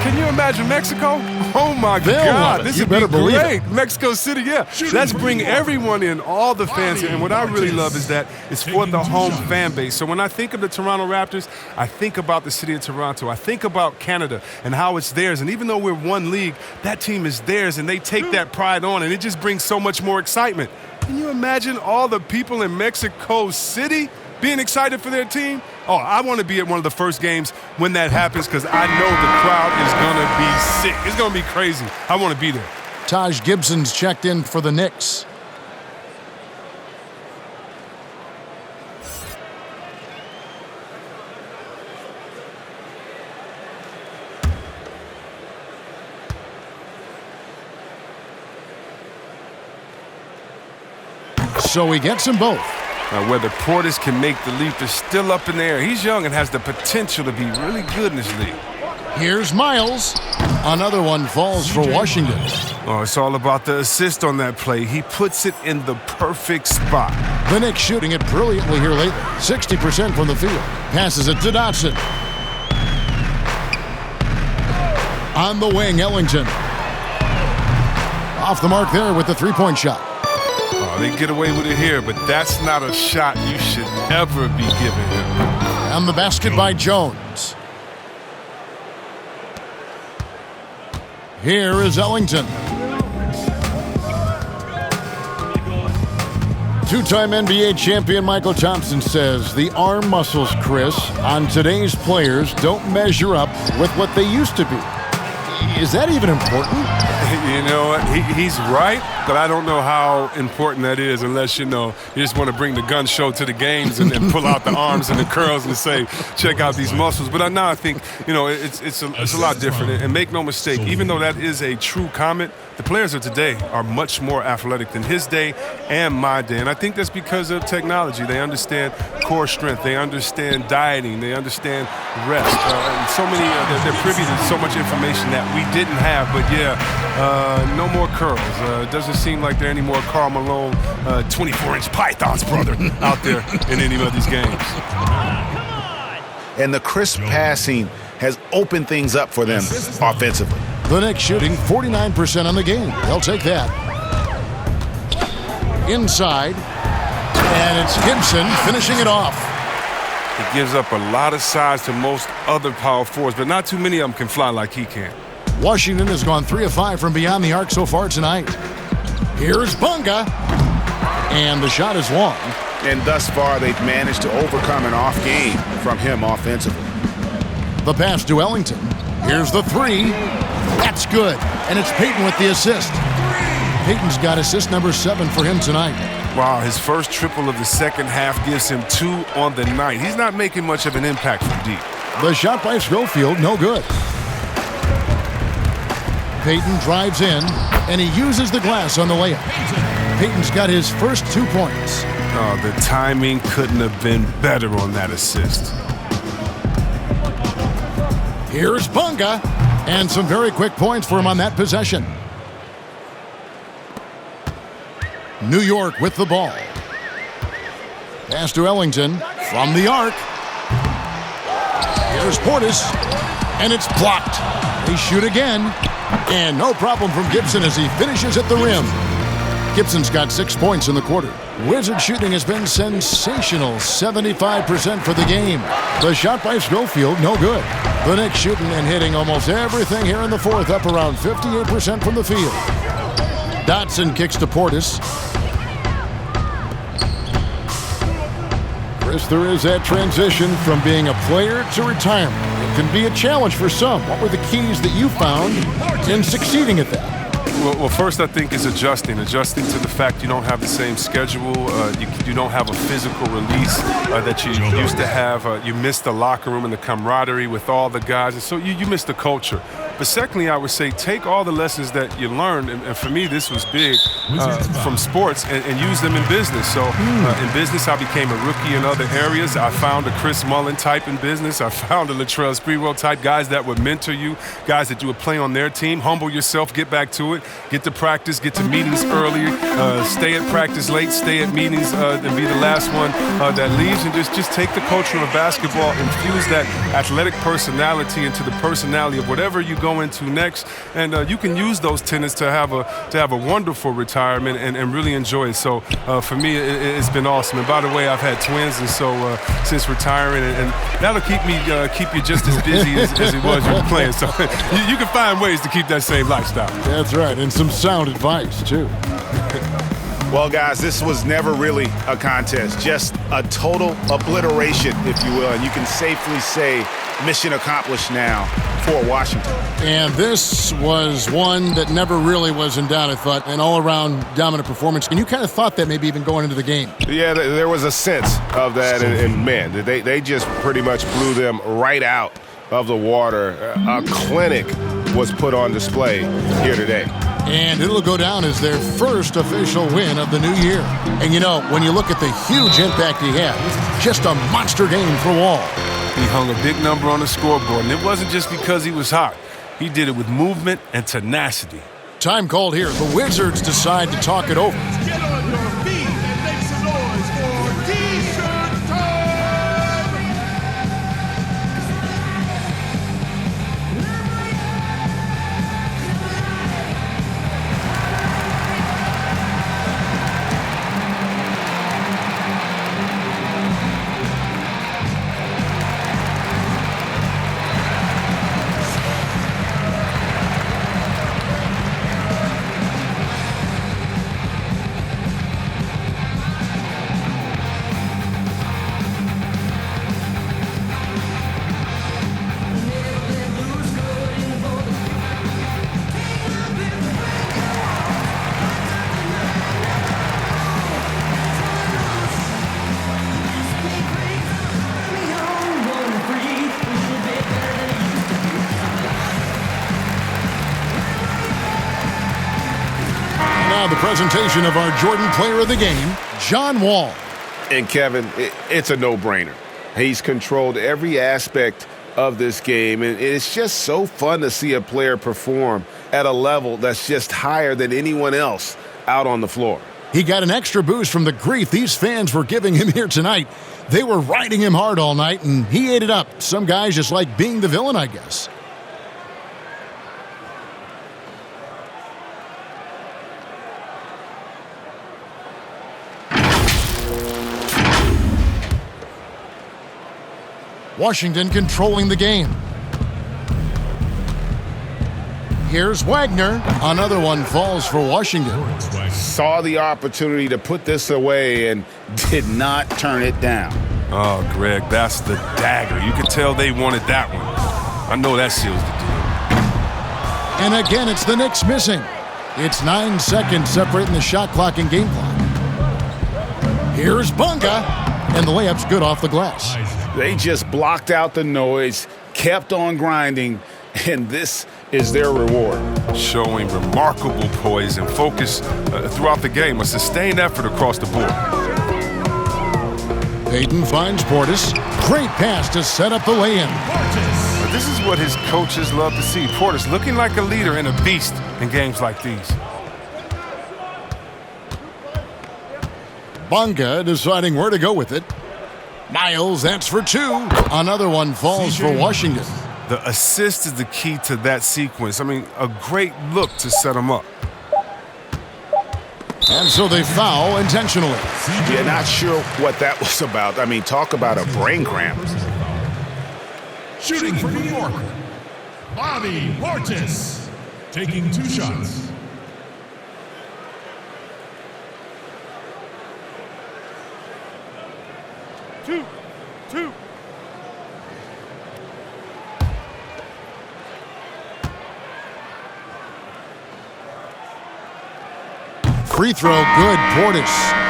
Can you imagine Mexico? Oh, my They'll God. love it. This You would better be believe great. it. Mexico City, yeah. Let's bring everyone in, all the fans in. And what I really love is that it's for the home fan base. So when I think of the Toronto Raptors, I think about the city of Toronto. I think about Canada and how it's theirs. And even though we're one league, that team is theirs, and they take that pride on, and it just brings so much more excitement. Can you imagine all the people in Mexico City being excited for their team? Oh, I want to be at one of the first games when that happens because I know the crowd is going to be sick. It's going to be crazy. I want to be there. Taj Gibson's checked in for the Knicks. So he gets them both. Whether Portis can make the leap is still up in the air. He's young and has the potential to be really good in this league. Here's Miles. Another one falls for Washington. Oh, it's all about the assist on that play. He puts it in the perfect spot. The Knicks shooting it brilliantly here lately. 60% from the field. Passes it to Dotson. On the wing, Ellington. Off the mark there with the three-point shot. Oh, they get away with it here, but that's not a shot you should ever be giving him. And the basket by Jones. Here is Ellington. Two-time NBA champion Michael Thompson says the arm muscles, Chris, on today's players don't measure up with what they used to be. Is that even important? You know what? He's right, but I don't know how important that is unless, you just want to bring the gun show to the games and pull out the arms and the curls and say, check out these muscles. But now I think, it's a lot different. And make no mistake, even though that is a true comment, the players of today are much more athletic than his day and my day. And I think that's because of technology. They understand core strength. They understand dieting. They understand rest. And so many, they're privy to so much information that we didn't have. But no more curls. It doesn't seem like there are any more Karl Malone 24-inch pythons, brother, out there in any of these games. And the crisp passing has opened things up for them offensively. The Knicks shooting 49% on the game. They'll take that. Inside. And it's Gibson finishing it off. He gives up a lot of size to most other power forwards, but not too many of them can fly like he can. Washington has gone 3 of 5 from beyond the arc so far tonight. Here's Bunga. And the shot is long. And thus far, they've managed to overcome an off game from him offensively. The pass to Ellington. Here's the three. That's good. And it's Payton with the assist. Payton's got assist number 7 for him tonight. Wow, his first triple of the second half gives him 2 on the night. He's not making much of an impact from deep. The shot by Schofield, no good. Payton drives in, and he uses the glass on the layup. Payton's got his first 2 points. Oh, the timing couldn't have been better on that assist. Here's Bunga, and some very quick points for him on that possession. New York with the ball. Pass to Ellington from the arc. Here's Portis, and it's blocked. They shoot again, and no problem from Gibson as he finishes at the rim. Gibson's got 6 points in the quarter. Wizard shooting has been sensational, 75% for the game. The shot by Schofield, no good. The Knicks shooting and hitting almost everything here in the fourth, up around 58% from the field. Dotson kicks to Portis. Chris, there is that transition from being a player to retirement. It can be a challenge for some. What were the keys that you found in succeeding at that? Well, first I think is adjusting to the fact you don't have the same schedule. You don't have a physical release that you used to have. You miss the locker room and the camaraderie with all the guys, and so you miss the culture. But secondly, I would say take all the lessons that you learned, and for me this was big, from sports, and use them in business. So in business, I became a rookie in other areas. I found a Chris Mullin type in business. I found a Latrell Sprewell type, guys that would mentor you, guys that you would play on their team. Humble yourself, get back to it, get to practice, get to meetings early, stay at practice late, stay at meetings, and be the last one that leaves, and just take the culture of basketball, infuse that athletic personality into the personality of whatever you go into next, and you can use those tenets to have a wonderful retirement and really enjoy it. So for me, it's been awesome. And by the way, I've had twins, and so since retiring, and that'll keep you just as busy as it was when you were playing. So you can find ways to keep that same lifestyle. That's right, and some sound advice too. Well, guys, this was never really a contest, just a total obliteration, if you will, and you can safely say mission accomplished now for Washington. And this was one that never really was in doubt, I thought, an all-around dominant performance. And you kind of thought that maybe even going into the game. Yeah, there was a sense of that, and man, they just pretty much blew them right out of the water. A clinic was put on display here today. And it'll go down as their first official win of the new year. And you know, when you look at the huge impact he had, just a monster game for Wall. He hung a big number on the scoreboard, and it wasn't just because he was hot. He did it with movement and tenacity. Time called here. The Wizards decide to talk it over. Get on your feet and make some noise for T-shirt time! Now the presentation of our Jordan Player of the Game, John Wall. And Kevin, it's a no-brainer. He's controlled every aspect of this game, and it's just so fun to see a player perform at a level that's just higher than anyone else out on the floor. He got an extra boost from the grief these fans were giving him here tonight. They were riding him hard all night, and he ate it up. Some guys just like being the villain, I guess. Washington controlling the game. Here's Wagner. Another one falls for Washington. Saw the opportunity to put this away and did not turn it down. Oh, Greg, that's the dagger. You could tell they wanted that one. I know that seals the deal. And again, it's the Knicks missing. It's 9 seconds separating the shot clock and game clock. Here's Bunga, and the layup's good off the glass. They just blocked out the noise, kept on grinding, and this is their reward. Showing remarkable poise and focus throughout the game, a sustained effort across the board. Payton finds Portis. Great pass to set up the lay-in. This is what his coaches love to see. Portis looking like a leader and a beast in games like these. Bunga deciding where to go with it. Miles, that's for two. Another one falls for Washington. The assist is the key to that sequence. I mean, a great look to set them up. And so they foul intentionally. Yeah, not sure what that was about. I mean, talk about a brain cramp. Shooting for New York, Bobby Portis, taking 2 shots. Two. Free throw, good, Portis.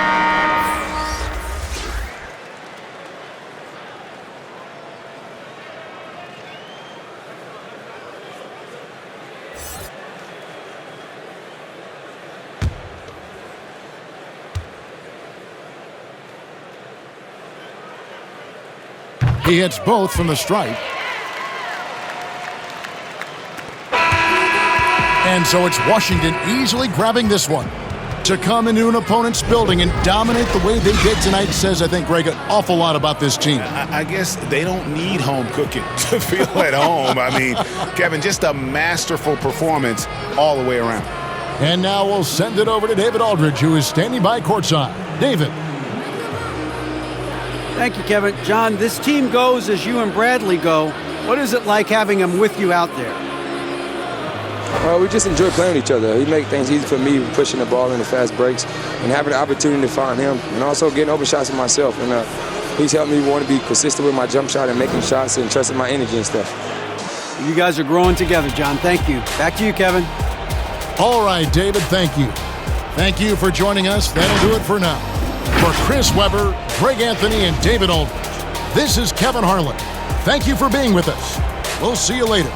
He hits both from the stripe. And so it's Washington easily grabbing this one. To come into an opponent's building and dominate the way they did tonight says, I think, Greg, an awful lot about this team. I guess they don't need home cooking to feel at home. I mean, Kevin, just a masterful performance all the way around. And now we'll send it over to David Aldridge, who is standing by courtside. David. Thank you, Kevin. John, this team goes as you and Bradley go. What is it like having him with you out there? We just enjoy playing with each other. He makes things easy for me, pushing the ball in the fast breaks and having the opportunity to find him and also getting open shots for myself. And he's helped me want to be consistent with my jump shot and making shots and trusting my energy and stuff. You guys are growing together, John. Thank you. Back to you, Kevin. All right, David, thank you. Thank you for joining us. That'll do it for now. For Chris Webber, Greg Anthony, and David Aldridge, this is Kevin Harlan. Thank you for being with us. We'll see you later.